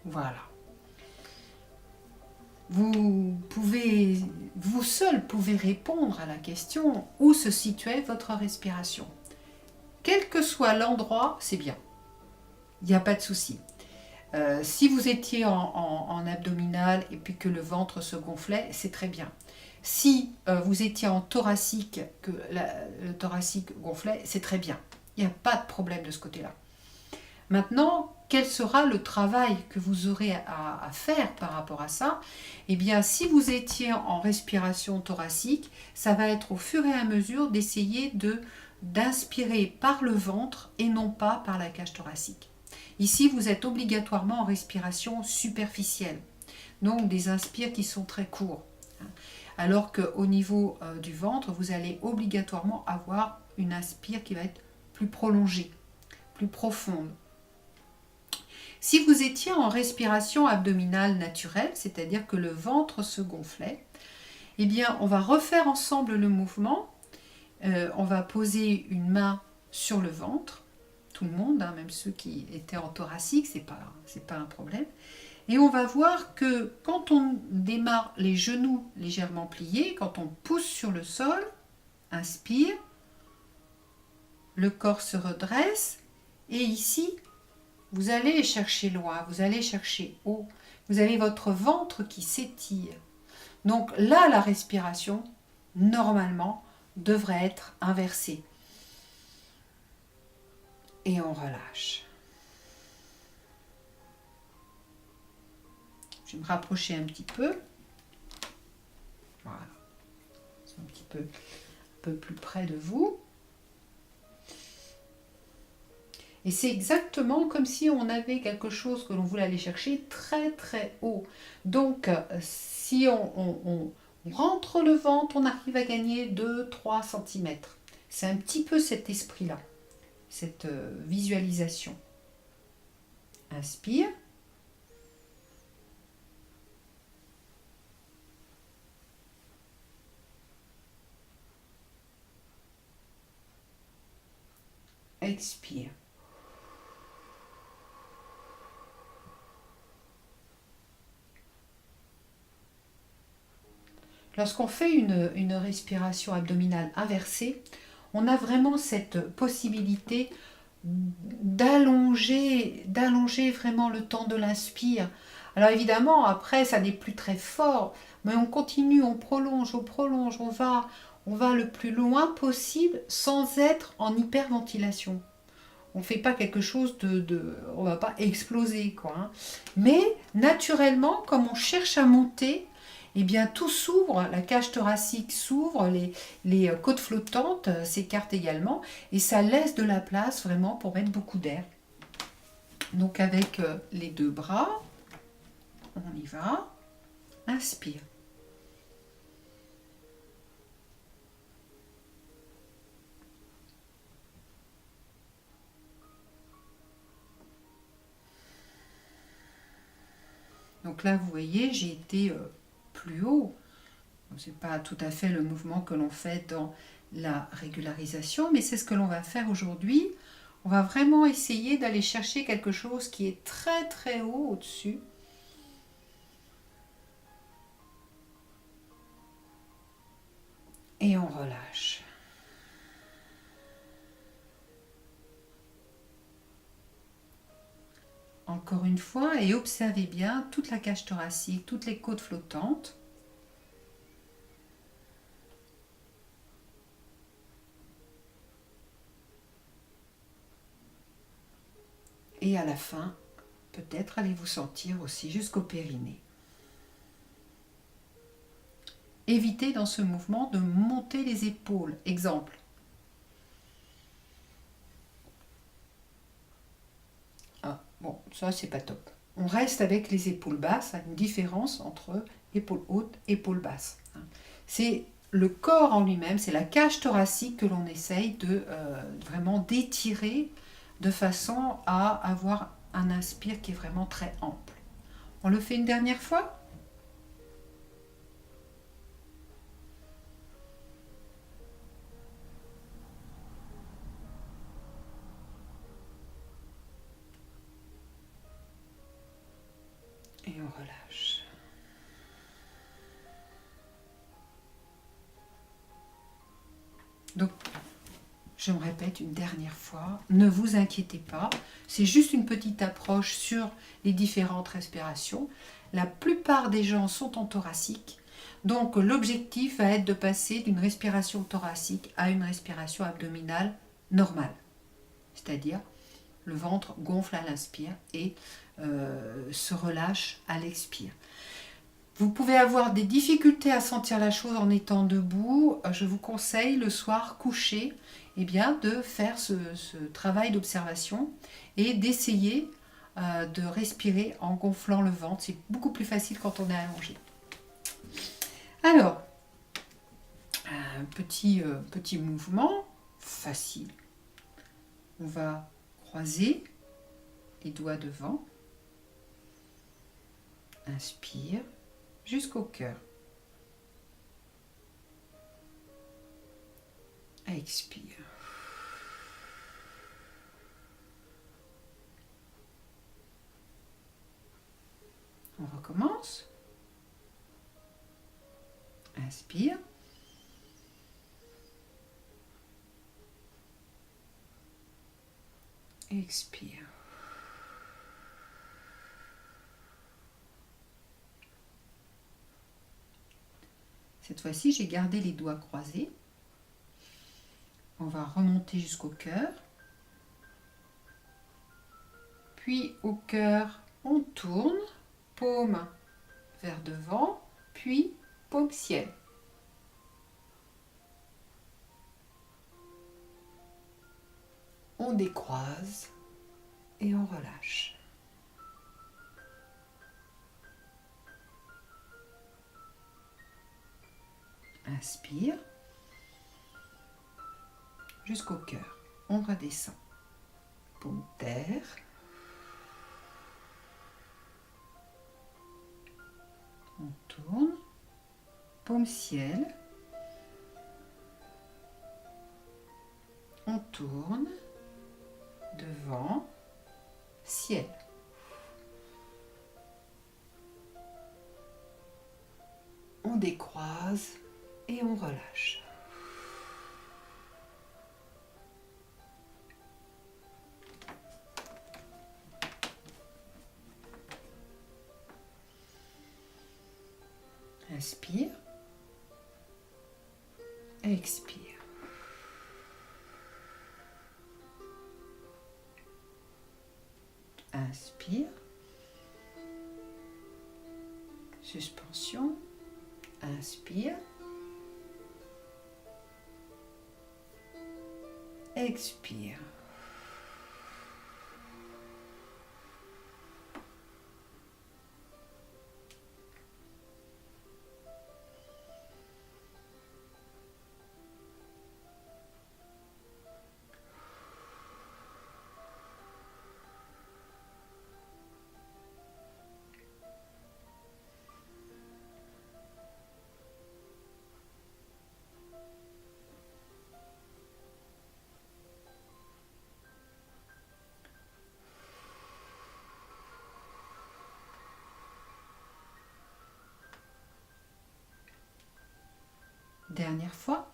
Speaker 1: Voilà. Vous seul pouvez répondre à la question où se situait votre respiration. Quel que soit l'endroit, c'est bien. Il n'y a pas de souci. Si vous étiez en abdominal et puis que le ventre se gonflait, c'est très bien. Si vous étiez en thoracique, que le thoracique gonflait, c'est très bien. Il n'y a pas de problème de ce côté-là. Maintenant, quel sera le travail que vous aurez à faire par rapport à ça? Eh bien, si vous étiez en respiration thoracique, ça va être au fur et à mesure d'essayer d'inspirer par le ventre et non pas par la cage thoracique. Ici, vous êtes obligatoirement en respiration superficielle, donc des inspires qui sont très courts. Alors qu'au niveau du ventre, vous allez obligatoirement avoir une inspire qui va être plus prolongée, plus profonde. Si vous étiez en respiration abdominale naturelle, c'est-à-dire que le ventre se gonflait, eh bien, on va refaire ensemble le mouvement. On va poser une main sur le ventre, tout le monde, hein, même ceux qui étaient en thoracique, c'est pas un problème. Et on va voir que quand on démarre les genoux légèrement pliés, quand on pousse sur le sol, inspire, le corps se redresse, et ici, vous allez chercher loin, vous allez chercher haut, vous avez votre ventre qui s'étire. Donc là, la respiration, normalement, devrait être inversée. Et on relâche. Je vais me rapprocher un petit peu. Voilà. C'est un peu plus près de vous. Et c'est exactement comme si on avait quelque chose que l'on voulait aller chercher très très haut. Donc, si on rentre le ventre, on arrive à gagner 2-3 cm. C'est un petit peu cet esprit-là, cette visualisation. Inspire. Expire. Lorsqu'on fait une respiration abdominale inversée, on a vraiment cette possibilité d'allonger vraiment le temps de l'inspire. Alors évidemment, après, ça n'est plus très fort, mais on continue, on prolonge, on va le plus loin possible sans être en hyperventilation. On ne fait pas quelque chose on ne va pas exploser, quoi. Hein. Mais naturellement, comme on cherche à monter, eh bien tout s'ouvre, la cage thoracique s'ouvre, les côtes flottantes s'écartent également, et ça laisse de la place vraiment pour mettre beaucoup d'air. Donc avec les deux bras, on y va, inspire. Donc là, vous voyez, j'ai été plus haut. Ce n'est pas tout à fait le mouvement que l'on fait dans la régularisation, mais c'est ce que l'on va faire aujourd'hui. On va vraiment essayer d'aller chercher quelque chose qui est très très haut au-dessus. Et on relâche. Encore une fois, et observez bien toute la cage thoracique, toutes les côtes flottantes. Et à la fin, peut-être allez-vous sentir aussi jusqu'au périnée. Évitez dans ce mouvement de monter les épaules. Exemple. Ah, bon, ça c'est pas top. On reste avec les épaules basses, une différence entre épaules hautes et épaules basses. C'est le corps en lui-même, c'est la cage thoracique que l'on essaye de vraiment d'étirer de façon à avoir un inspire qui est vraiment très ample. On le fait une dernière fois ? Et on relâche. Donc, je me répète une dernière fois, ne vous inquiétez pas, c'est juste une petite approche sur les différentes respirations. La plupart des gens sont en thoracique, donc l'objectif va être de passer d'une respiration thoracique à une respiration abdominale normale. C'est-à-dire, le ventre gonfle à l'inspire et se relâche à l'expire. Vous pouvez avoir des difficultés à sentir la chose en étant debout. Je vous conseille le soir couché de faire ce travail d'observation et d'essayer de respirer en gonflant le ventre. C'est beaucoup plus facile quand on est allongé. Alors, un petit mouvement facile. On va croiser les doigts devant. Inspire jusqu'au cœur. Expire. On recommence. Inspire. Expire. Cette fois-ci, j'ai gardé les doigts croisés. On va remonter jusqu'au cœur. Puis au cœur, on tourne, paume vers devant, puis paume ciel. On décroise et on relâche. Inspire jusqu'au cœur. On redescend. Paume terre. On tourne. Paume ciel. On tourne. Devant. Ciel. On décroise et on relâche. Inspire. Expire. Inspire. Suspension. Inspire. Expire. Dernière fois.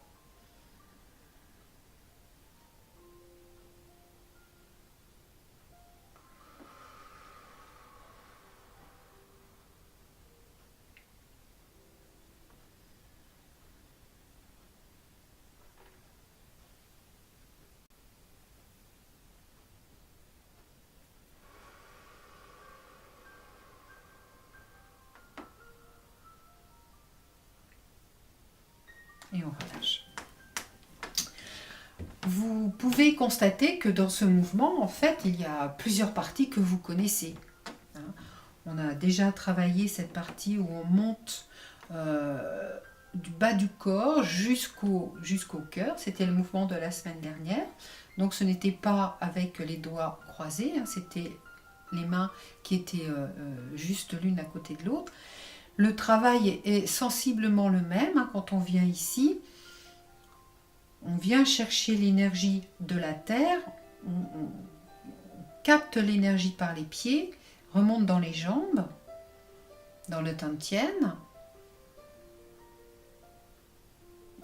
Speaker 1: Et on relâche. Vous pouvez constater que dans ce mouvement, en fait, il y a plusieurs parties que vous connaissez. On a déjà travaillé cette partie où on monte du bas du corps jusqu'au cœur. C'était le mouvement de la semaine dernière. Donc ce n'était pas avec les doigts croisés, c'était les mains qui étaient juste l'une à côté de l'autre. Le travail est sensiblement le même quand on vient ici. On vient chercher l'énergie de la terre, on capte l'énergie par les pieds, remonte dans les jambes, dans le tantien,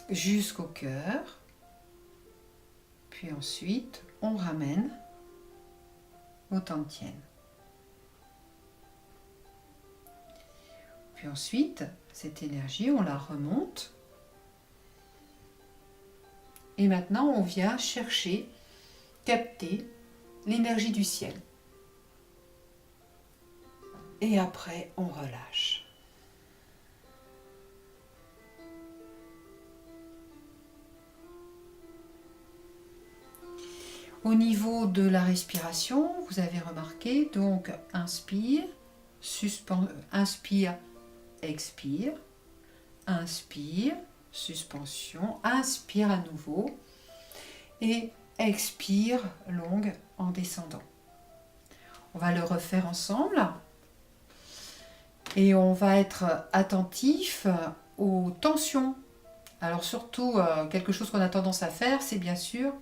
Speaker 1: jusqu'au cœur. Puis ensuite, on ramène au tantien. Puis ensuite, cette énergie, on la remonte. Et maintenant, on vient chercher, capter l'énergie du ciel. Et après, on relâche. Au niveau de la respiration, vous avez remarqué, donc inspire, inspire, expire, inspire, suspension, inspire à nouveau et expire longue en descendant. On va le refaire ensemble et on va être attentif aux tensions. Alors surtout, quelque chose qu'on a tendance à faire, c'est bien sûr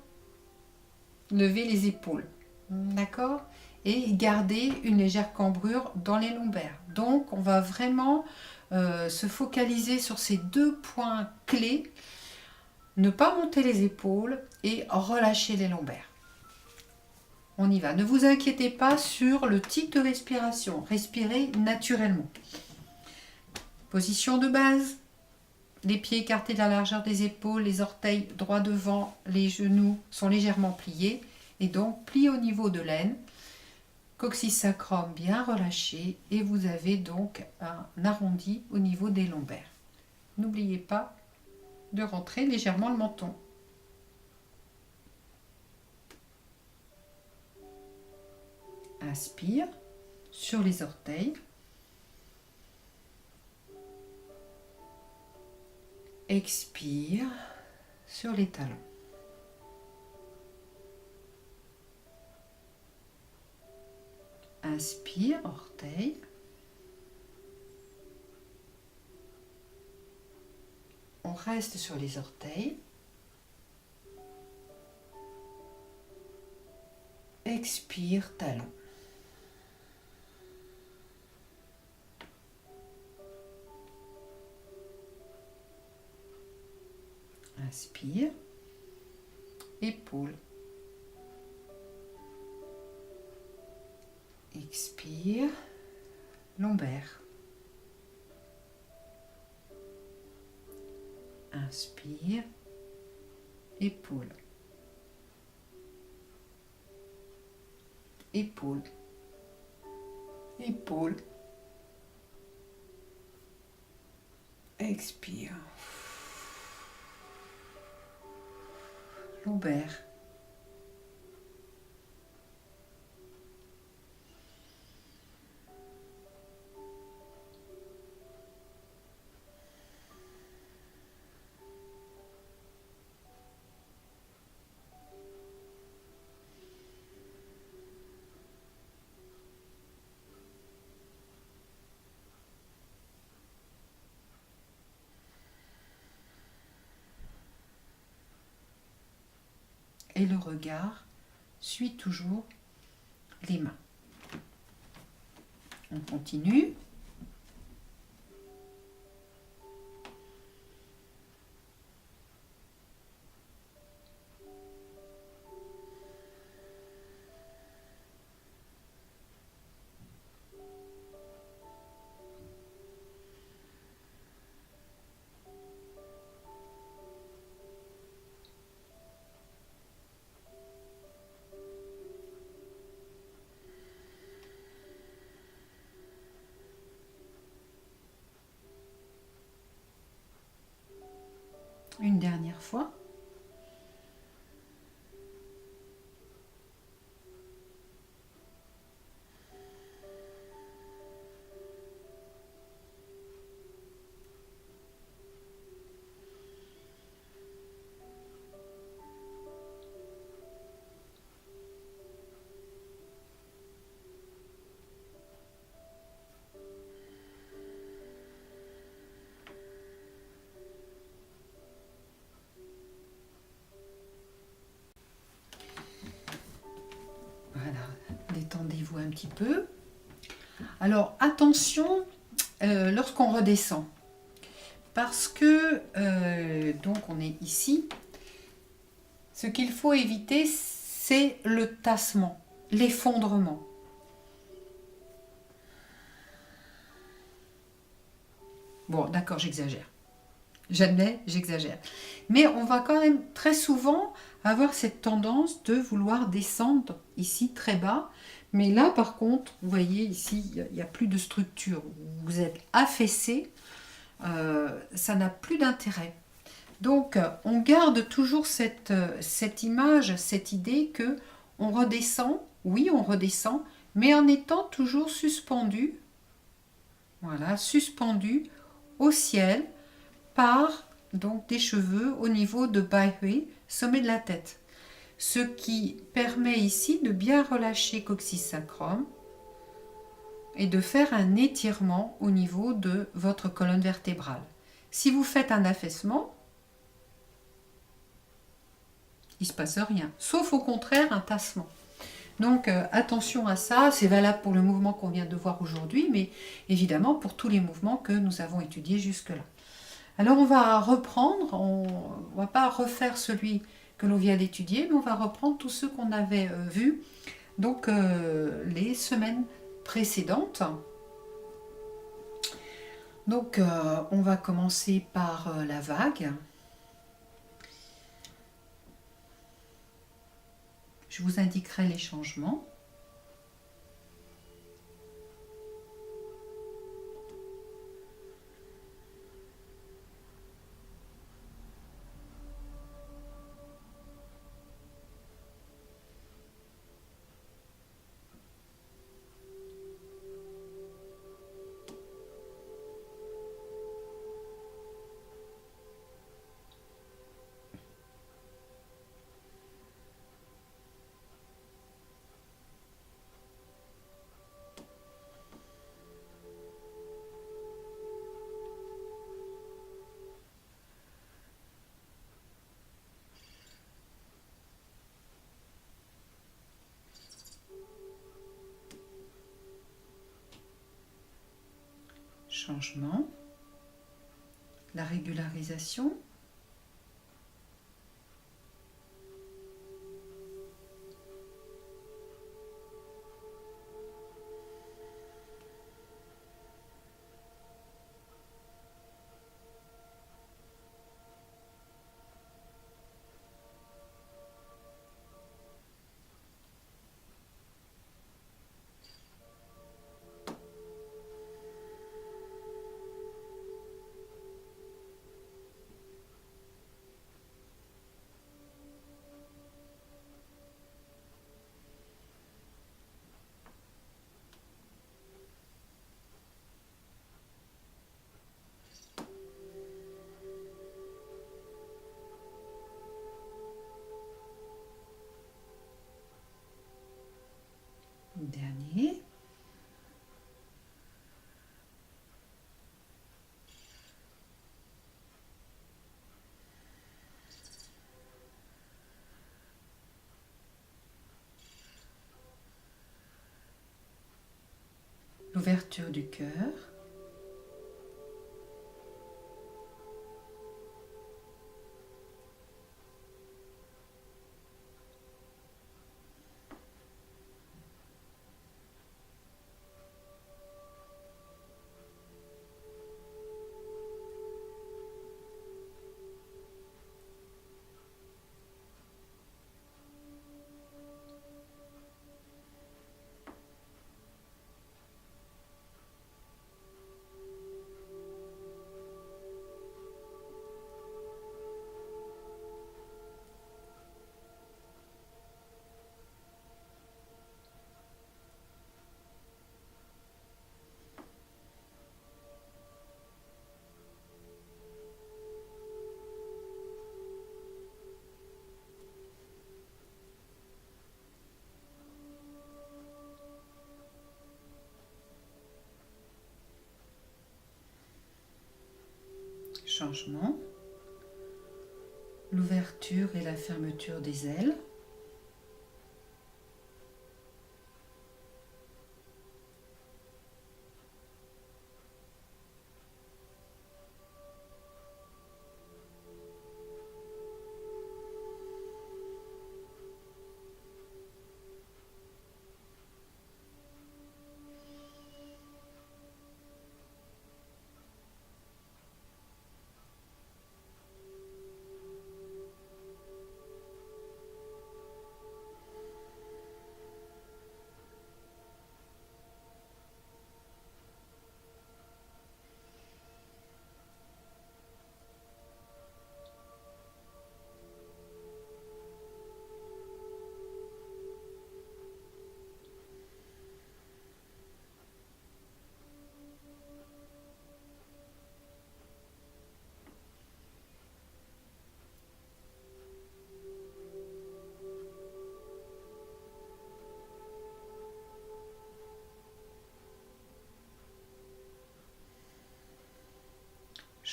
Speaker 1: lever les épaules, d'accord? Et garder une légère cambrure dans les lombaires. Donc on va vraiment se focaliser sur ces deux points clés, ne pas monter les épaules et relâcher les lombaires. On y va. Ne vous inquiétez pas sur le type de respiration. Respirez naturellement. Position de base. Les pieds écartés de la largeur des épaules, les orteils droits devant, les genoux sont légèrement pliés et donc pliés au niveau de l'aine. Coccyx sacrum bien relâché et vous avez donc un arrondi au niveau des lombaires. N'oubliez pas de rentrer légèrement le menton. Inspire sur les orteils. Expire sur les talons. Inspire, orteil. On reste sur les orteils. Expire, talon. Inspire, épaule. Expire, lombaire. Inspire, épaule. Épaule. Épaule. Expire. Lombaire. Et le regard suit toujours les mains. On continue. Une dernière fois. Détendez-vous un petit peu. Alors attention lorsqu'on redescend, parce que donc on est ici. Ce qu'il faut éviter, c'est le tassement, l'effondrement. Bon, d'accord, j'exagère. J'admets, j'exagère. Mais on va quand même très souvent avoir cette tendance de vouloir descendre ici très bas. Mais là, par contre, vous voyez ici, il n'y a plus de structure. Vous êtes affaissé, ça n'a plus d'intérêt. Donc, on garde toujours cette image, cette idée que on redescend, oui, on redescend, mais en étant toujours suspendu, voilà, suspendu au ciel par donc des cheveux au niveau de Baihui, sommet de la tête. Ce qui permet ici de bien relâcher coccyx sacrum et de faire un étirement au niveau de votre colonne vertébrale. Si vous faites un affaissement, il ne se passe rien, sauf au contraire un tassement. Donc attention à ça, c'est valable pour le mouvement qu'on vient de voir aujourd'hui, mais évidemment pour tous les mouvements que nous avons étudiés jusque-là. Alors on va reprendre, on ne va pas refaire celui que l'on vient d'étudier, mais on va reprendre tous ceux qu'on avait vus donc les semaines précédentes. Donc on va commencer par la vague. Je vous indiquerai les changements. Changement, la régularisation, dernier. L'ouverture du cœur. Changement, l'ouverture et la fermeture des ailes.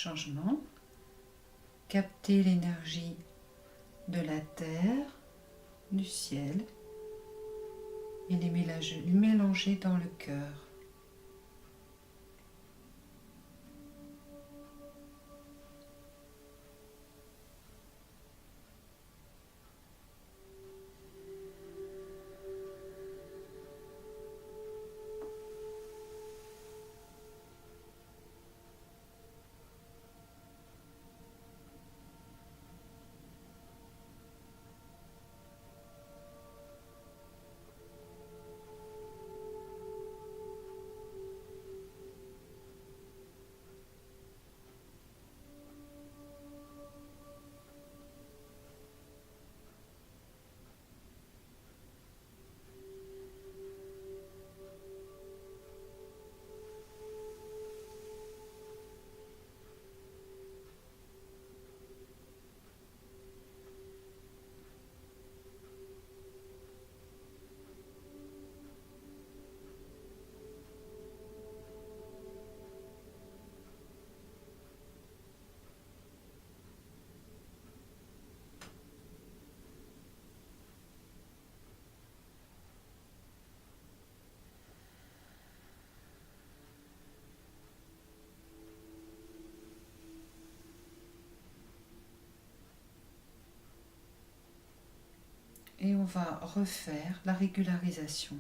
Speaker 1: changement. Captez l'énergie de la terre, du ciel et les mélanger dans le cœur. Et on va refaire la régularisation.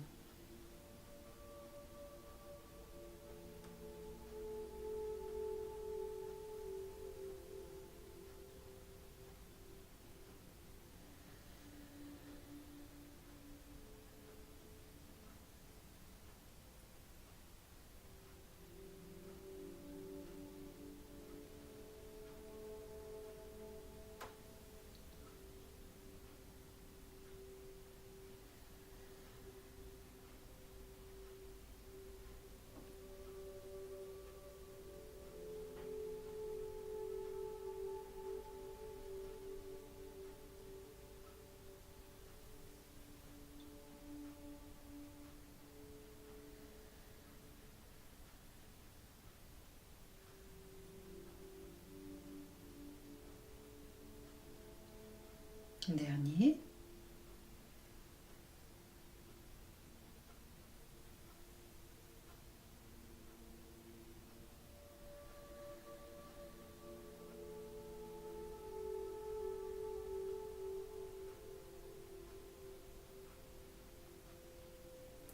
Speaker 1: Dernier.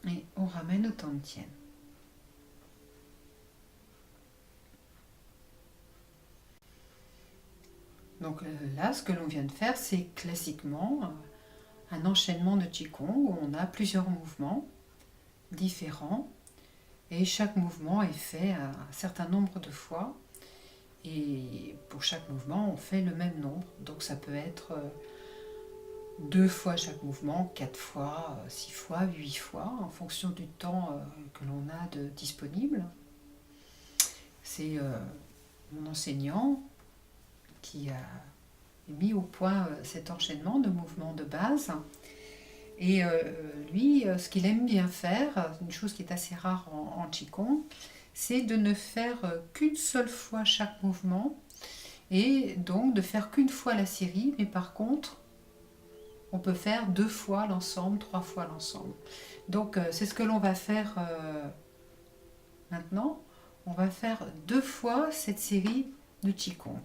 Speaker 1: Et on ramène au Tantien. Donc là, ce que l'on vient de faire, c'est classiquement un enchaînement de Qigong où on a plusieurs mouvements différents et chaque mouvement est fait un certain nombre de fois et pour chaque mouvement, on fait le même nombre. Donc ça peut être 2 fois chaque mouvement, 4 fois, 6 fois, 8 fois en fonction du temps que l'on a de disponible. C'est mon enseignant qui a mis au point cet enchaînement de mouvements de base. Et lui, ce qu'il aime bien faire, une chose qui est assez rare en Qigong, c'est de ne faire qu'une seule fois chaque mouvement et donc de faire qu'une fois la série, mais par contre, on peut faire 2 fois l'ensemble, 3 fois l'ensemble. Donc c'est ce que l'on va faire maintenant. On va faire 2 fois cette série de Qigong.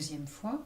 Speaker 1: deuxième fois.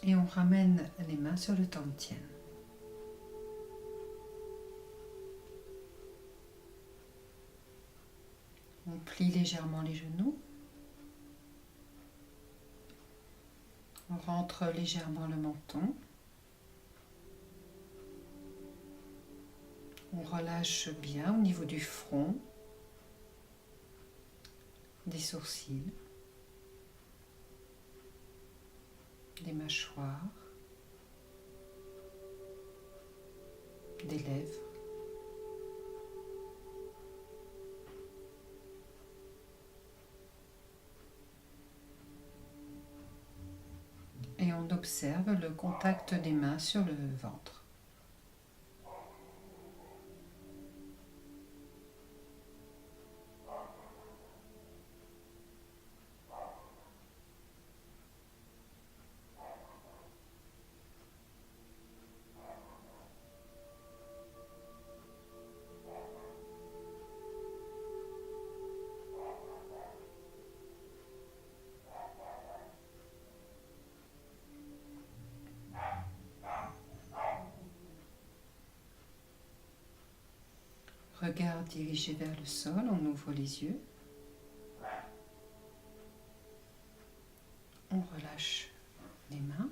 Speaker 1: Et on ramène les mains sur le Tantien. On plie légèrement les genoux. On rentre légèrement le menton. On relâche bien au niveau du front, des sourcils, des mâchoires, des lèvres. Et on observe le contact des mains sur le ventre. Regard dirigé vers le sol, on ouvre les yeux. On relâche les mains.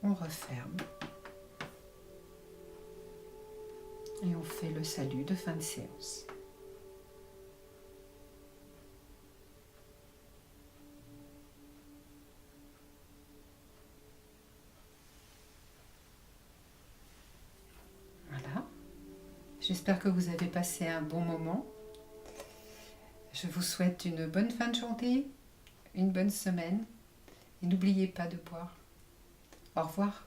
Speaker 1: On referme. Et on fait le salut de fin de séance. Voilà. J'espère que vous avez passé un bon moment. Je vous souhaite une bonne fin de journée, une bonne semaine. Et n'oubliez pas de boire. Au revoir.